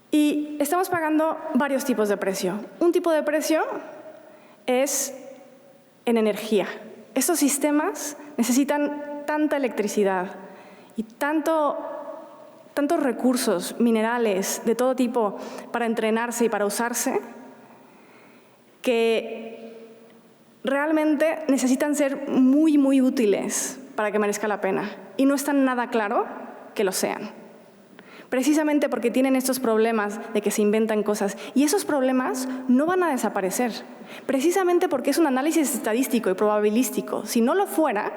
Y estamos pagando varios tipos de precio. Un tipo de precio es en energía. Estos sistemas necesitan tanta electricidad y tantos recursos, minerales de todo tipo para entrenarse y para usarse, que realmente necesitan ser muy, muy útiles para que merezca la pena. Y no está nada claro que lo sean. Precisamente porque tienen estos problemas de que se inventan cosas. Y esos problemas no van a desaparecer. Precisamente porque es un análisis estadístico y probabilístico. Si no lo fuera,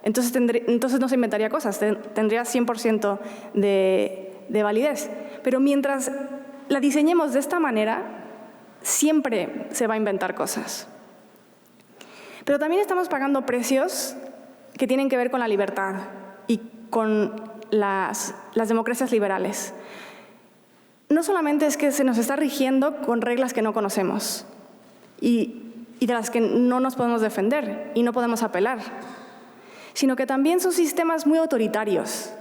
entonces no se inventaría cosas, tendría 100% de validez. Pero mientras la diseñemos de esta manera, siempre se va a inventar cosas. Pero también estamos pagando precios que tienen que ver con la libertad y con las democracias liberales. No solamente es que se nos está rigiendo con reglas que no conocemos y de las que no nos podemos defender y no podemos apelar, sino que también son sistemas muy autoritarios.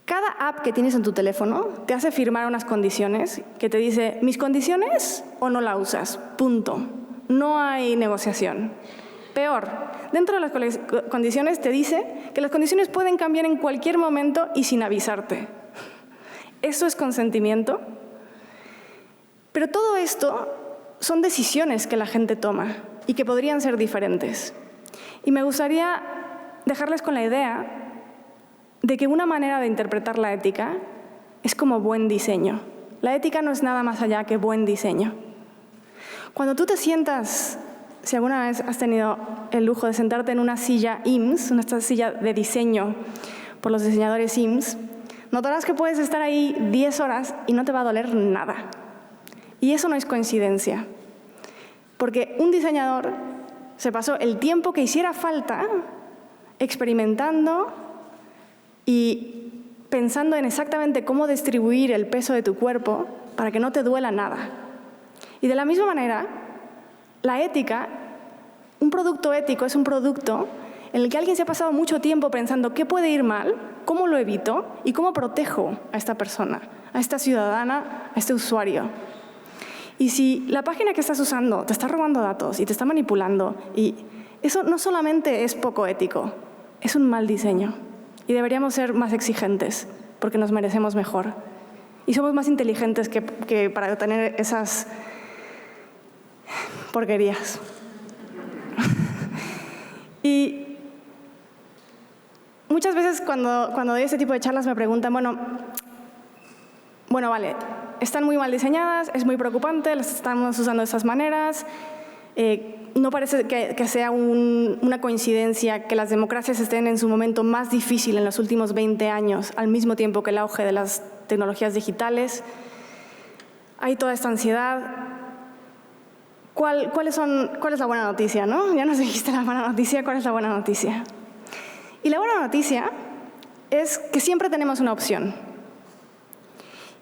Cada app que tienes en tu teléfono te hace firmar unas condiciones que te dice, ¿mis condiciones o no la usas? Punto. No hay negociación. Peor, dentro de las condiciones te dice que las condiciones pueden cambiar en cualquier momento y sin avisarte. ¿Eso es consentimiento? Pero todo esto son decisiones que la gente toma y que podrían ser diferentes. Y me gustaría dejarles con la idea de que una manera de interpretar la ética es como buen diseño. La ética no es nada más allá que buen diseño. Cuando tú te sientas, si alguna vez has tenido el lujo de sentarte en una silla IMSS, una silla de diseño por los diseñadores IMSS, notarás que puedes estar ahí 10 horas y no te va a doler nada. Y eso no es coincidencia, porque un diseñador se pasó el tiempo que hiciera falta experimentando y pensando en exactamente cómo distribuir el peso de tu cuerpo para que no te duela nada. Y de la misma manera, la ética, un producto ético es un producto en el que alguien se ha pasado mucho tiempo pensando qué puede ir mal, cómo lo evito y cómo protejo a esta persona, a esta ciudadana, a este usuario. Y si la página que estás usando te está robando datos y te está manipulando, y eso no solamente es poco ético, es un mal diseño. Y deberíamos ser más exigentes, porque nos merecemos mejor. Y somos más inteligentes que para tener esas porquerías. Y muchas veces cuando doy este tipo de charlas me preguntan, bueno, vale, están muy mal diseñadas, es muy preocupante, las estamos usando de estas maneras. No parece que sea una coincidencia que las democracias estén en su momento más difícil en los últimos 20 años, al mismo tiempo que el auge de las tecnologías digitales. Hay toda esta ansiedad. ¿Cuál es la buena noticia, no? Ya nos dijiste la buena noticia, ¿cuál es la buena noticia? Y la buena noticia es que siempre tenemos una opción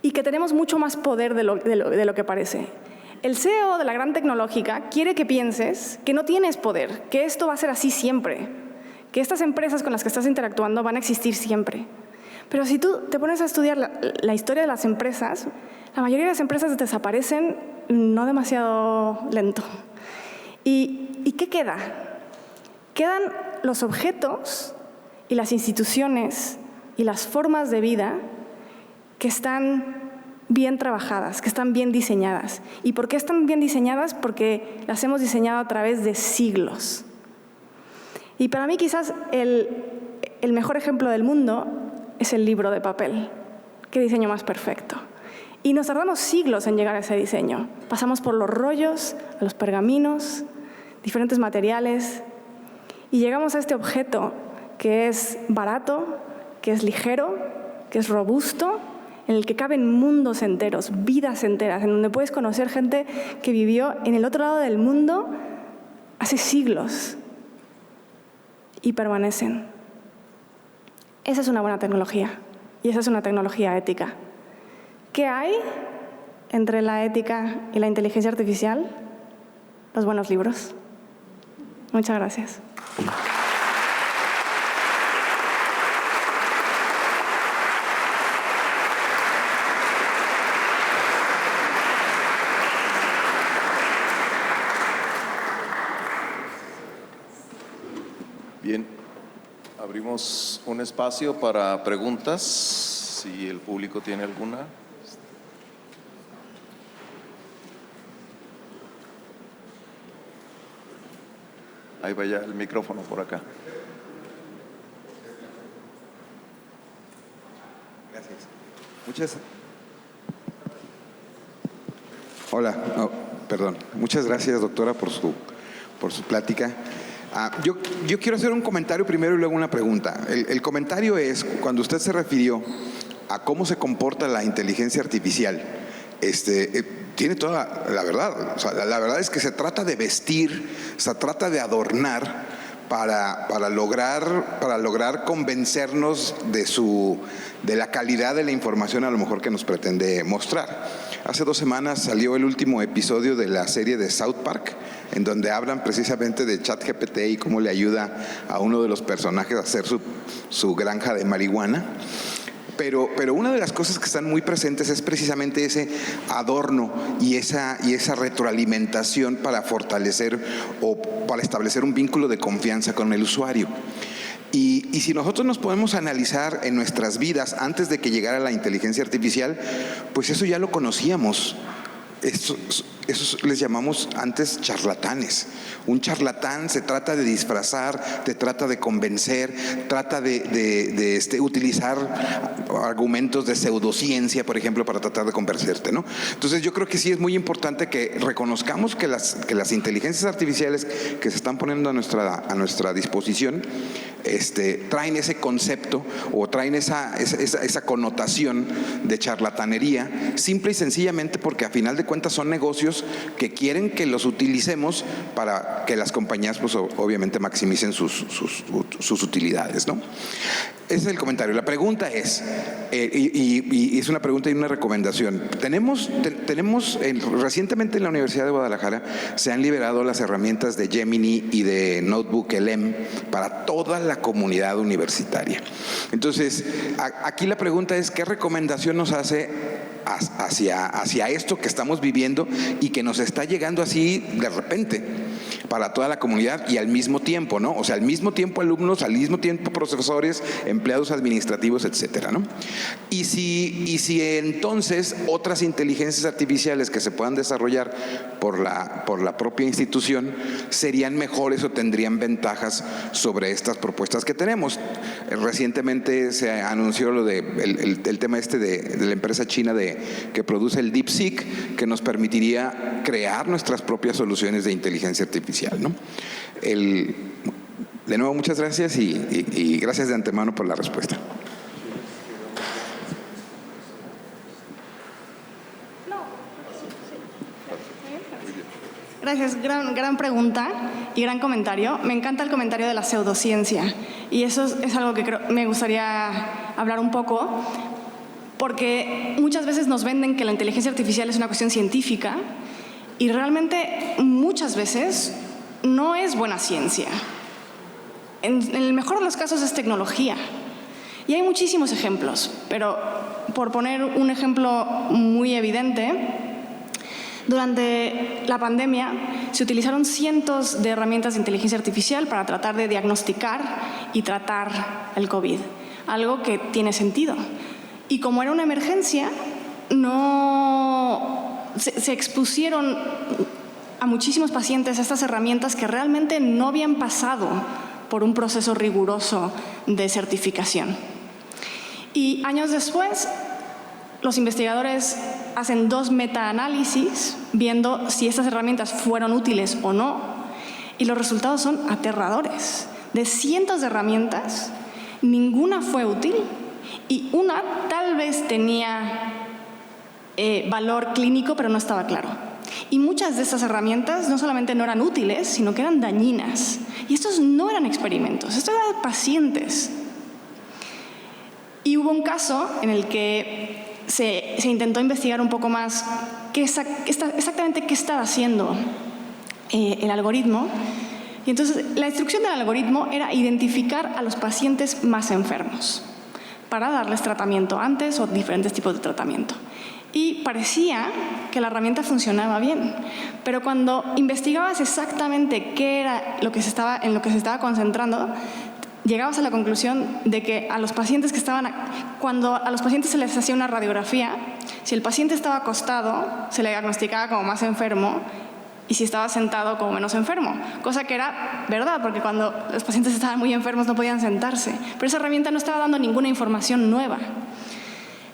y que tenemos mucho más poder de lo que parece. El CEO de la gran tecnológica quiere que pienses que no tienes poder, que esto va a ser así siempre, que estas empresas con las que estás interactuando van a existir siempre. Pero si tú te pones a estudiar la historia de las empresas, la mayoría de las empresas desaparecen no demasiado lento. ¿Y qué queda? Quedan los objetos y las instituciones y las formas de vida que están bien trabajadas, que están bien diseñadas. ¿Y por qué están bien diseñadas? Porque las hemos diseñado a través de siglos. Y para mí quizás el mejor ejemplo del mundo es el libro de papel. ¿Qué diseño más perfecto? Y nos tardamos siglos en llegar a ese diseño. Pasamos por los rollos, a los pergaminos, diferentes materiales, y llegamos a este objeto que es barato, que es ligero, que es robusto, en el que caben mundos enteros, vidas enteras, en donde puedes conocer gente que vivió en el otro lado del mundo hace siglos y permanecen. Esa es una buena tecnología y esa es una tecnología ética. ¿Qué hay entre la ética y la inteligencia artificial? Los buenos libros. Muchas gracias. Bien, abrimos un espacio para preguntas, si el público tiene alguna. Ahí vaya el micrófono por acá. Gracias. Hola, perdón. Muchas gracias, doctora, por su plática. Yo quiero hacer un comentario primero y luego una pregunta. El comentario es, cuando usted se refirió a cómo se comporta la inteligencia artificial, tiene toda la verdad. O sea, la verdad es que se trata de vestir, se trata de adornar para lograr convencernos de la calidad de la información a lo mejor que nos pretende mostrar. Hace 2 semanas salió el último episodio de la serie de South Park, en donde hablan precisamente de ChatGPT y cómo le ayuda a uno de los personajes a hacer su granja de marihuana. Pero una de las cosas que están muy presentes es precisamente ese adorno y esa retroalimentación para fortalecer o para establecer un vínculo de confianza con el usuario. Y si nosotros nos podemos analizar en nuestras vidas antes de que llegara la inteligencia artificial, pues eso ya lo conocíamos. Esos les llamamos antes charlatanes. Un charlatán se trata de disfrazar, te trata de convencer, trata de utilizar argumentos de pseudociencia, por ejemplo, para tratar de convencerte, ¿no? Entonces yo creo que sí es muy importante que reconozcamos que las inteligencias artificiales que se están poniendo a nuestra disposición traen ese concepto o traen esa connotación de charlatanería, simple y sencillamente porque a final de cuentas son negocios que quieren que los utilicemos para que las compañías pues obviamente maximicen sus utilidades, ¿no? Ese es el comentario. La pregunta es, y es una pregunta y una recomendación. Recientemente en la Universidad de Guadalajara se han liberado las herramientas de Gemini y de Notebook LM para toda la comunidad universitaria. Entonces, aquí la pregunta es, ¿qué recomendación nos hace hacia esto que estamos viviendo y que nos está llegando así de repente para toda la comunidad y al mismo tiempo, ¿no? O sea, al mismo tiempo alumnos, al mismo tiempo profesores, empleados administrativos, etcétera, ¿no? Y si entonces otras inteligencias artificiales que se puedan desarrollar por la propia institución serían mejores o tendrían ventajas sobre estas propuestas que tenemos. Recientemente se anunció lo de el tema de la empresa china que produce el DeepSeek, que nos permitiría crear nuestras propias soluciones de inteligencia artificial, ¿no? De nuevo, muchas gracias y gracias de antemano por la respuesta. Gracias, gran pregunta y gran comentario. Me encanta el comentario de la pseudociencia y eso es algo que me gustaría hablar un poco, porque muchas veces nos venden que la inteligencia artificial es una cuestión científica y realmente muchas veces no es buena ciencia. En el mejor de los casos es tecnología. Y hay muchísimos ejemplos, pero por poner un ejemplo muy evidente, durante la pandemia se utilizaron cientos de herramientas de inteligencia artificial para tratar de diagnosticar y tratar el COVID, algo que tiene sentido. Y como era una emergencia, se expusieron a muchísimos pacientes a estas herramientas que realmente no habían pasado por un proceso riguroso de certificación. Y años después, los investigadores hacen 2 metaanálisis viendo si estas herramientas fueron útiles o no, y los resultados son aterradores. De cientos de herramientas, ninguna fue útil y una tal vez tenía valor clínico, pero no estaba claro. Y muchas de estas herramientas no solamente no eran útiles, sino que eran dañinas. Y estos no eran experimentos, estos eran pacientes. Y hubo un caso en el que se intentó investigar un poco más exactamente qué estaba haciendo el algoritmo. Y entonces la instrucción del algoritmo era identificar a los pacientes más enfermos para darles tratamiento antes o diferentes tipos de tratamiento. Y parecía que la herramienta funcionaba bien, pero cuando investigabas exactamente qué era en lo que se estaba concentrando, llegabas a la conclusión de que cuando a los pacientes se les hacía una radiografía, si el paciente estaba acostado, se le diagnosticaba como más enfermo, y si estaba sentado, como menos enfermo. Cosa que era verdad, porque cuando los pacientes estaban muy enfermos no podían sentarse. Pero esa herramienta no estaba dando ninguna información nueva.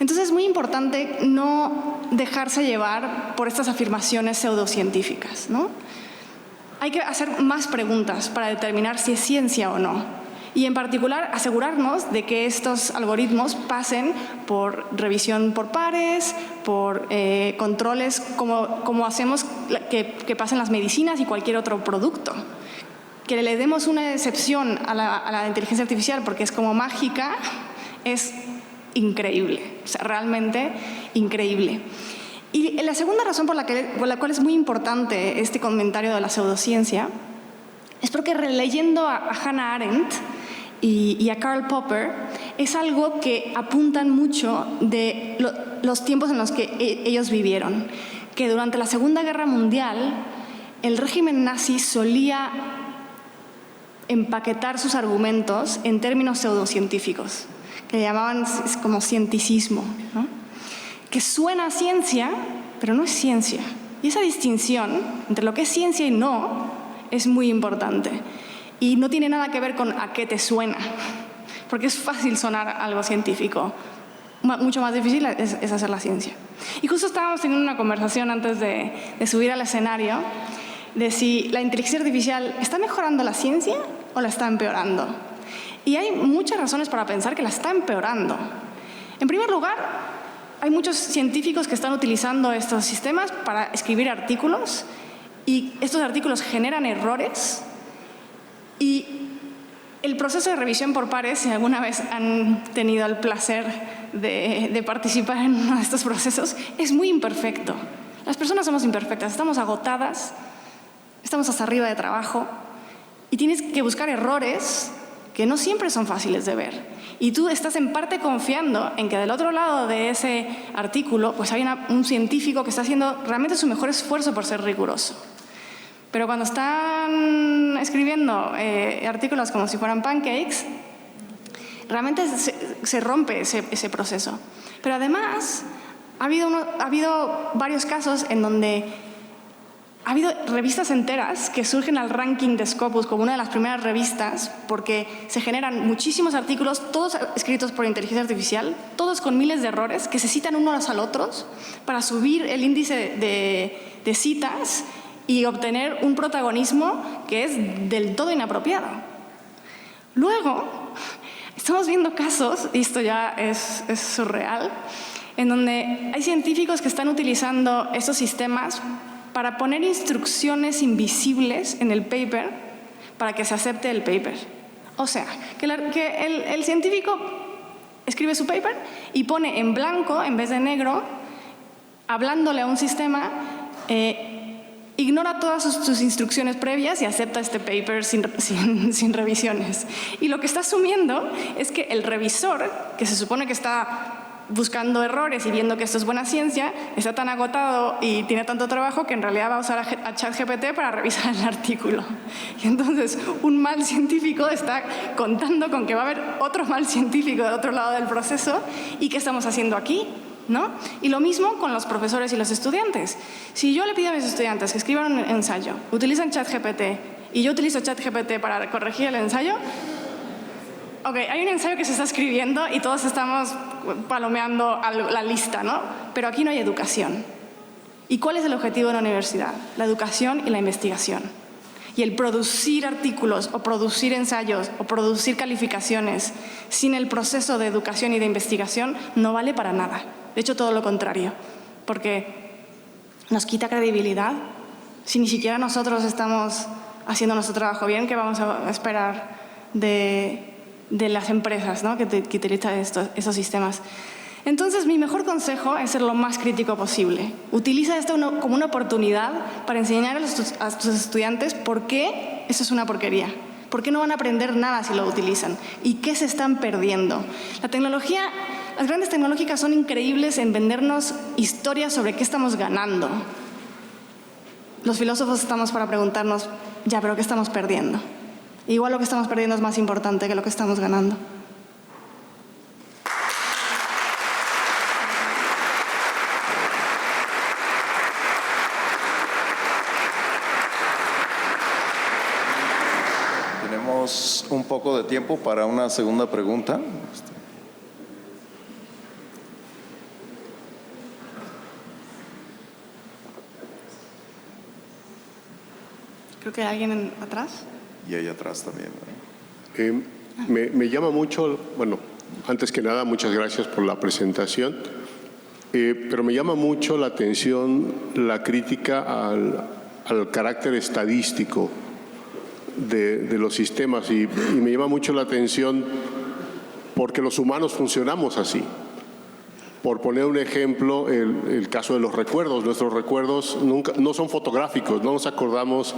Entonces es muy importante no dejarse llevar por estas afirmaciones pseudocientíficas, ¿no? hay que hacer más preguntas para determinar si es ciencia o no. Y en particular, asegurarnos de que estos algoritmos pasen por revisión por pares, por controles como hacemos que pasen las medicinas y cualquier otro producto. Que le demos una excepción a la inteligencia artificial porque es como mágica, es increíble, o sea, realmente increíble. Y la segunda razón por la cual es muy importante este comentario de la pseudociencia es porque releyendo a Hannah Arendt y a Karl Popper es algo que apuntan mucho de los tiempos en los que ellos vivieron, que durante la Segunda Guerra Mundial el régimen nazi solía empaquetar sus argumentos en términos pseudocientíficos, que llamaban como cienticismo, ¿no? Que suena a ciencia, pero no es ciencia. Y esa distinción entre lo que es ciencia y no es muy importante. Y no tiene nada que ver con a qué te suena, porque es fácil sonar algo científico. Mucho más difícil es hacer la ciencia. Y justo estábamos teniendo una conversación antes de subir al escenario de si la inteligencia artificial está mejorando la ciencia o la está empeorando. Y hay muchas razones para pensar que la está empeorando. En primer lugar, hay muchos científicos que están utilizando estos sistemas para escribir artículos y estos artículos generan errores y el proceso de revisión por pares, si alguna vez han tenido el placer de participar en uno de estos procesos, es muy imperfecto. Las personas somos imperfectas, estamos agotadas, estamos hasta arriba de trabajo y tienes que buscar errores que no siempre son fáciles de ver. Y tú estás en parte confiando en que del otro lado de ese artículo pues hay un científico que está haciendo realmente su mejor esfuerzo por ser riguroso. Pero cuando están escribiendo artículos como si fueran pancakes, realmente se rompe ese proceso. Pero además, ha habido varios casos en donde ha habido revistas enteras que surgen al ranking de Scopus como una de las primeras revistas porque se generan muchísimos artículos, todos escritos por inteligencia artificial, todos con miles de errores que se citan unos al otros para subir el índice de citas y obtener un protagonismo que es del todo inapropiado. Luego, estamos viendo casos, y esto ya es surreal, en donde hay científicos que están utilizando estos sistemas para poner instrucciones invisibles en el paper para que se acepte el paper. O sea, que el científico escribe su paper y pone en blanco en vez de negro, hablándole a un sistema, ignora todas sus instrucciones previas y acepta este paper sin revisiones. Y lo que está asumiendo es que el revisor, que se supone que está buscando errores y viendo que esto es buena ciencia, está tan agotado y tiene tanto trabajo que en realidad va a usar a ChatGPT para revisar el artículo. Y entonces un mal científico está contando con que va a haber otro mal científico del otro lado del proceso. ¿Y qué estamos haciendo aquí? ¿No? Y lo mismo con los profesores y los estudiantes. Si yo le pido a mis estudiantes que escriban un ensayo, utilizan ChatGPT y yo utilizo ChatGPT para corregir el ensayo, ok, hay un ensayo que se está escribiendo y todos estamos palomeando la lista, ¿no? Pero aquí no hay educación. ¿Y cuál es el objetivo de la universidad? La educación y la investigación. Y el producir artículos o producir ensayos o producir calificaciones sin el proceso de educación y de investigación no vale para nada. De hecho, todo lo contrario, porque nos quita credibilidad. Si ni siquiera nosotros estamos haciendo nuestro trabajo bien, ¿qué vamos a esperar de las empresas, ¿no? que utilizan estos sistemas? Entonces, mi mejor consejo es ser lo más crítico posible. Utiliza esto como una oportunidad para enseñar a tus estudiantes por qué eso es una porquería. ¿Por qué no van a aprender nada si lo utilizan? ¿Y qué se están perdiendo? La tecnología, las grandes tecnológicas son increíbles en vendernos historias sobre qué estamos ganando. Los filósofos estamos para preguntarnos, ya, pero ¿qué estamos perdiendo? Igual lo que estamos perdiendo es más importante que lo que estamos ganando. Tenemos un poco de tiempo para una segunda pregunta. Creo que hay alguien atrás. Y ahí atrás también, ¿no? Me llama mucho, bueno, antes que nada, muchas gracias por la presentación, pero me llama mucho la atención la crítica al carácter estadístico de los sistemas y me llama mucho la atención porque los humanos funcionamos así. Por poner un ejemplo, el caso de los recuerdos. Nuestros recuerdos no son fotográficos, no nos acordamos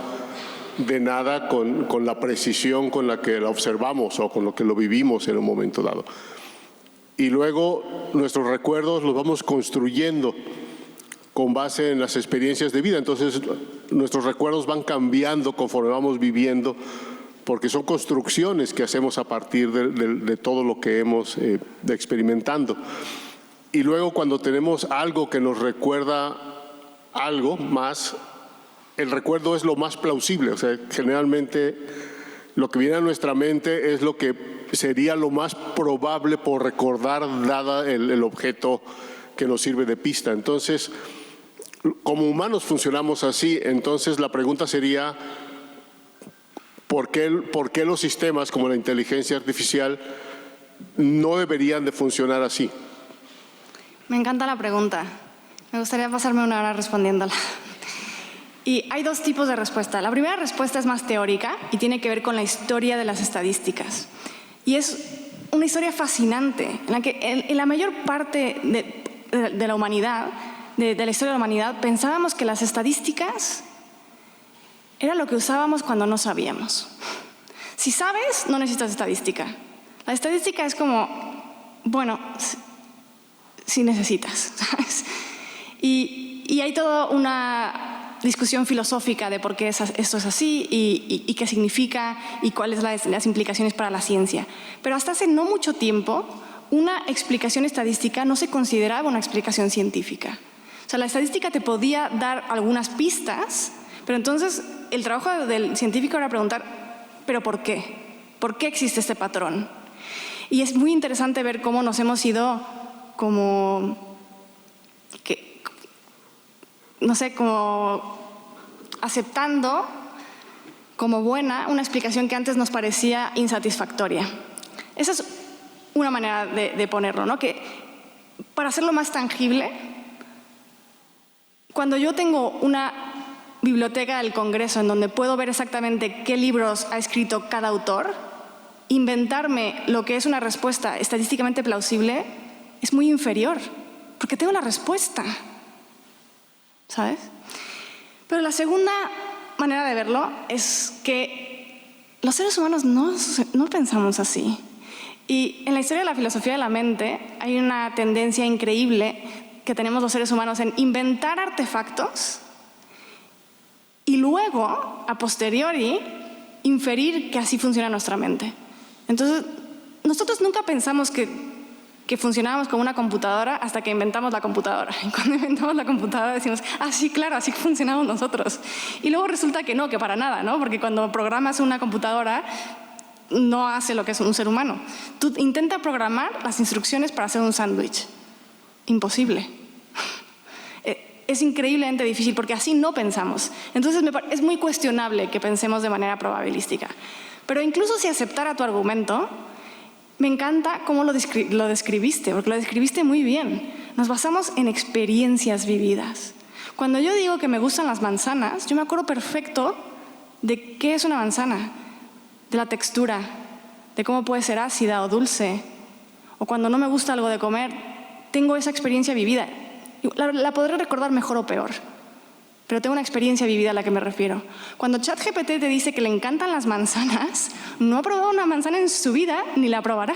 de nada con la precisión con la que la observamos o con lo que lo vivimos en un momento dado. Y luego nuestros recuerdos los vamos construyendo con base en las experiencias de vida. Entonces nuestros recuerdos van cambiando conforme vamos viviendo porque son construcciones que hacemos a partir de todo lo que hemos experimentando. Y luego cuando tenemos algo que nos recuerda algo más, el recuerdo es lo más plausible. O sea, generalmente lo que viene a nuestra mente es lo que sería lo más probable por recordar dada el objeto que nos sirve de pista. Entonces, como humanos funcionamos así. Entonces la pregunta sería, ¿por qué los sistemas como la inteligencia artificial no deberían de funcionar así? Me encanta la pregunta. Me gustaría pasarme una hora respondiéndola. Y hay dos tipos de respuesta. La primera respuesta es más teórica y tiene que ver con la historia de las estadísticas. Y es una historia fascinante en la que en la mayor parte de la humanidad, de la historia de la humanidad, pensábamos que las estadísticas era lo que usábamos cuando no sabíamos. Si sabes, no necesitas estadística. La estadística es como, bueno, si necesitas, ¿sabes? Y hay toda una discusión filosófica de por qué esto es así y qué significa y cuáles las implicaciones para la ciencia. Pero hasta hace no mucho tiempo, una explicación estadística no se consideraba una explicación científica. O sea, la estadística te podía dar algunas pistas, pero entonces el trabajo del científico era preguntar, ¿pero por qué? ¿Por qué existe este patrón? Y es muy interesante ver cómo nos hemos ido como aceptando como buena una explicación que antes nos parecía insatisfactoria. Esa es una manera de ponerlo, ¿no? Que para hacerlo más tangible, cuando yo tengo una biblioteca del Congreso en donde puedo ver exactamente qué libros ha escrito cada autor, inventarme lo que es una respuesta estadísticamente plausible es muy inferior, porque tengo la respuesta, ¿sabes? Pero la segunda manera de verlo es que los seres humanos no pensamos así. Y en la historia de la filosofía de la mente hay una tendencia increíble que tenemos los seres humanos en inventar artefactos y luego, a posteriori, inferir que así funciona nuestra mente. Entonces, nosotros nunca pensamos que funcionábamos como una computadora hasta que inventamos la computadora. Y cuando inventamos la computadora decimos, ah, sí, claro, así funcionamos nosotros. Y luego resulta que no, que para nada, ¿no? Porque cuando programas una computadora, no hace lo que es un ser humano. Tú intenta programar las instrucciones para hacer un sándwich. Imposible. Es increíblemente difícil porque así no pensamos. Entonces es muy cuestionable que pensemos de manera probabilística. Pero incluso si aceptara tu argumento, me encanta cómo lo describiste, porque lo describiste muy bien. Nos basamos en experiencias vividas. Cuando yo digo que me gustan las manzanas, yo me acuerdo perfecto de qué es una manzana, de la textura, de cómo puede ser ácida o dulce. O cuando no me gusta algo de comer, tengo esa experiencia vivida. La podré recordar mejor o peor, pero tengo una experiencia vivida a la que me refiero. Cuando ChatGPT te dice que le encantan las manzanas, no ha probado una manzana en su vida ni la probará.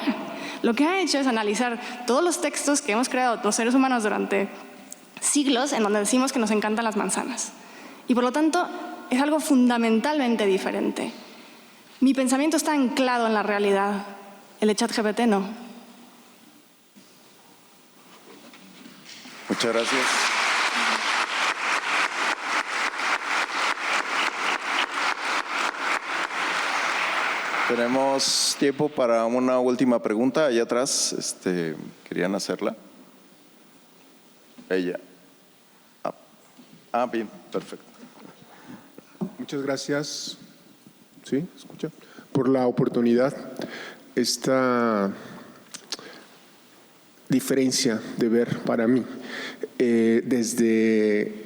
Lo que ha hecho es analizar todos los textos que hemos creado los seres humanos durante siglos en donde decimos que nos encantan las manzanas. Y por lo tanto, es algo fundamentalmente diferente. Mi pensamiento está anclado en la realidad. El de ChatGPT no. Muchas gracias. Tenemos tiempo para una última pregunta. Allá atrás, ¿querían hacerla? Ella. Bien, perfecto. Muchas gracias. ¿Sí? ¿Escucha? Por la oportunidad. Esta diferencia de ver para mí desde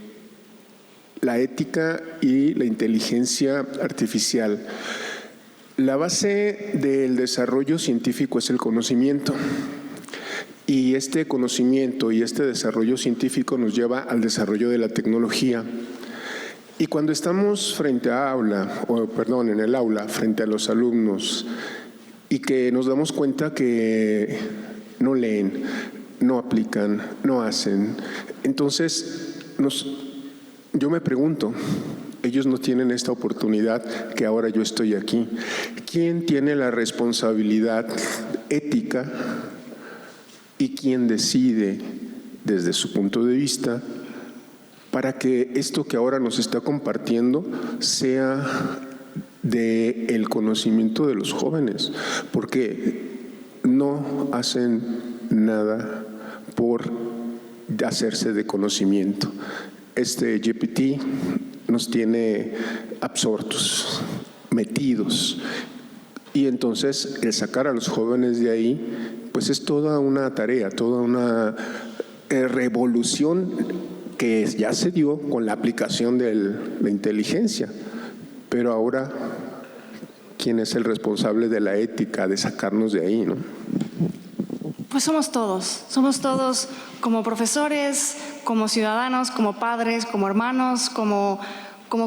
la ética y la inteligencia artificial. La base del desarrollo científico es el conocimiento. Y este conocimiento y este desarrollo científico nos lleva al desarrollo de la tecnología. Y cuando estamos en el aula, frente a los alumnos, y que nos damos cuenta que no leen, no aplican, no hacen, entonces yo me pregunto, ellos no tienen esta oportunidad que ahora yo estoy aquí. ¿Quién tiene la responsabilidad ética y quién decide desde su punto de vista para que esto que ahora nos está compartiendo sea del conocimiento de los jóvenes? Porque no hacen nada por hacerse de conocimiento. Este GPT nos tiene absortos, metidos. Y entonces el sacar a los jóvenes de ahí, pues es toda una tarea, toda una revolución que ya se dio con la aplicación de la inteligencia. Pero ahora, ¿quién es el responsable de la ética, de sacarnos de ahí, no? Pues somos todos como profesores, como ciudadanos, como padres, como hermanos, como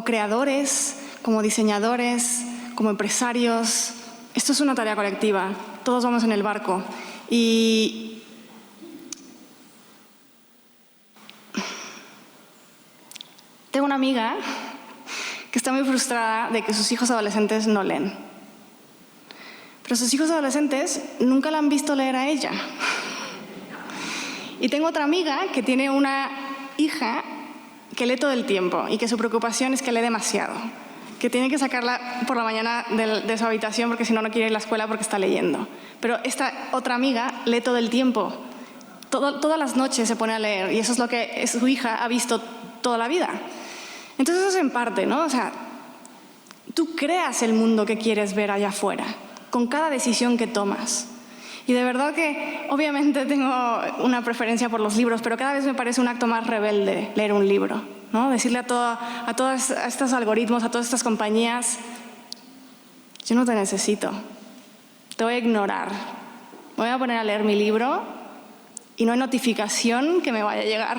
creadores, como diseñadores, como empresarios. Esto es una tarea colectiva, todos vamos en el barco. Y tengo una amiga que está muy frustrada de que sus hijos adolescentes no leen. Pero sus hijos adolescentes nunca la han visto leer a ella. Y tengo otra amiga que tiene una hija que lee todo el tiempo y que su preocupación es que lee demasiado, que tiene que sacarla por la mañana de su habitación porque si no, no quiere ir a la escuela porque está leyendo. Pero esta otra amiga lee todo el tiempo, todas las noches se pone a leer y eso es lo que su hija ha visto toda la vida. Entonces eso es en parte, ¿no? O sea, tú creas el mundo que quieres ver allá afuera con cada decisión que tomas. Y de verdad que obviamente tengo una preferencia por los libros, pero cada vez me parece un acto más rebelde leer un libro, ¿no? Decirle a todos estos algoritmos, a todas estas compañías, yo no te necesito, te voy a ignorar, me voy a poner a leer mi libro y no hay notificación que me vaya a llegar.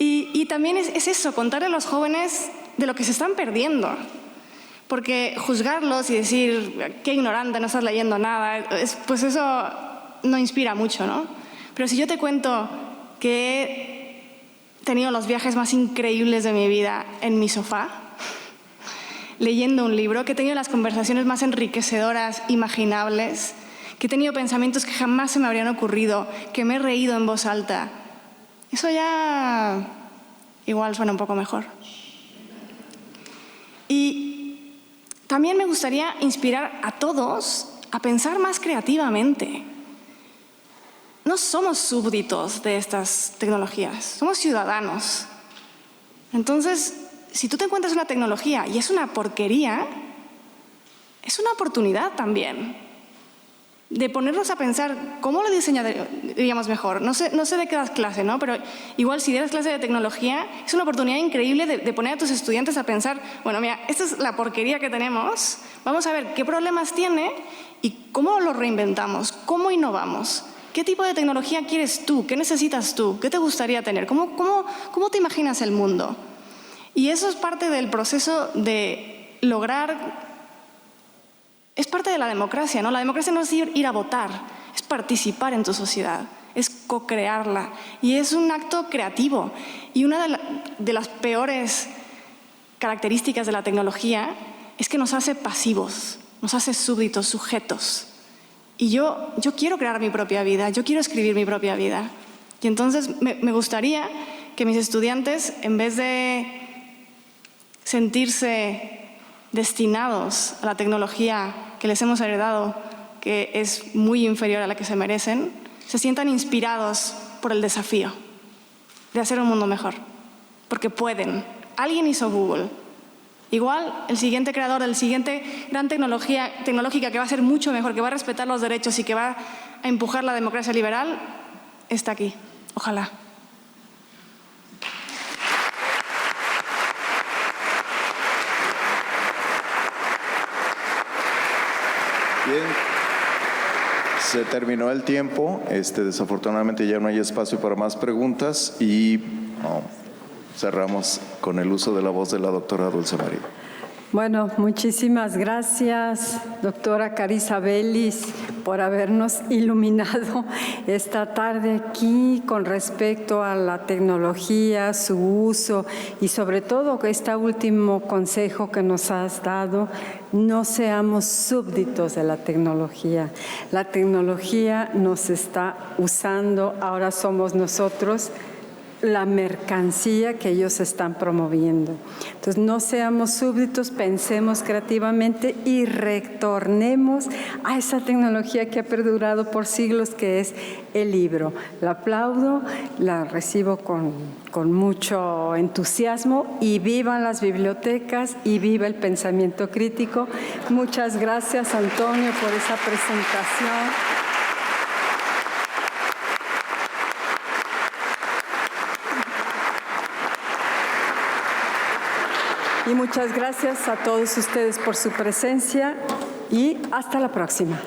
Y también es eso, contarle a los jóvenes de lo que se están perdiendo. Porque juzgarlos y decir, qué ignorante, no estás leyendo nada, pues eso no inspira mucho, ¿no? Pero si yo te cuento que he tenido los viajes más increíbles de mi vida en mi sofá, leyendo un libro, que he tenido las conversaciones más enriquecedoras, imaginables, que he tenido pensamientos que jamás se me habrían ocurrido, que me he reído en voz alta, eso ya igual suena un poco mejor. Y también me gustaría inspirar a todos a pensar más creativamente. No somos súbditos de estas tecnologías, somos ciudadanos. Entonces, si tú te encuentras una tecnología y es una porquería, es una oportunidad también de ponernos a pensar cómo lo diseñaríamos mejor. No sé de qué das clase, ¿no? Pero igual si dieras clase de tecnología, es una oportunidad increíble de poner a tus estudiantes a pensar, bueno, mira, esta es la porquería que tenemos, vamos a ver qué problemas tiene y cómo lo reinventamos, cómo innovamos. ¿Qué tipo de tecnología quieres tú? ¿Qué necesitas tú? ¿Qué te gustaría tener? ¿Cómo te imaginas el mundo? Y eso es parte del proceso de lograr. Es parte de la democracia, ¿no? La democracia no es ir a votar, es participar en tu sociedad, es co-crearla. Y es un acto creativo. Y una de las peores características de la tecnología es que nos hace pasivos, nos hace súbditos, sujetos. Y yo quiero crear mi propia vida, yo quiero escribir mi propia vida. Y entonces me gustaría que mis estudiantes, en vez de sentirse destinados a la tecnología que les hemos heredado, que es muy inferior a la que se merecen, se sientan inspirados por el desafío de hacer un mundo mejor. Porque pueden. Alguien hizo Google, Igual, el siguiente creador del siguiente gran tecnológica que va a ser mucho mejor, que va a respetar los derechos y que va a empujar la democracia liberal, está aquí. Ojalá. Bien, se terminó el tiempo. Desafortunadamente ya no hay espacio para más preguntas y cerramos con el uso de la voz de la doctora Dulce María. Bueno, muchísimas gracias, doctora Carissa Bellis, por habernos iluminado esta tarde aquí con respecto a la tecnología, su uso y sobre todo este último consejo que nos has dado, no seamos súbditos de la tecnología. La tecnología nos está usando, ahora somos nosotros la mercancía que ellos están promoviendo. Entonces, no seamos súbditos, pensemos creativamente y retornemos a esa tecnología que ha perdurado por siglos, que es el libro. La aplaudo, la recibo con mucho entusiasmo y vivan las bibliotecas y viva el pensamiento crítico. Muchas gracias, Antonio, por esa presentación. Y muchas gracias a todos ustedes por su presencia y hasta la próxima.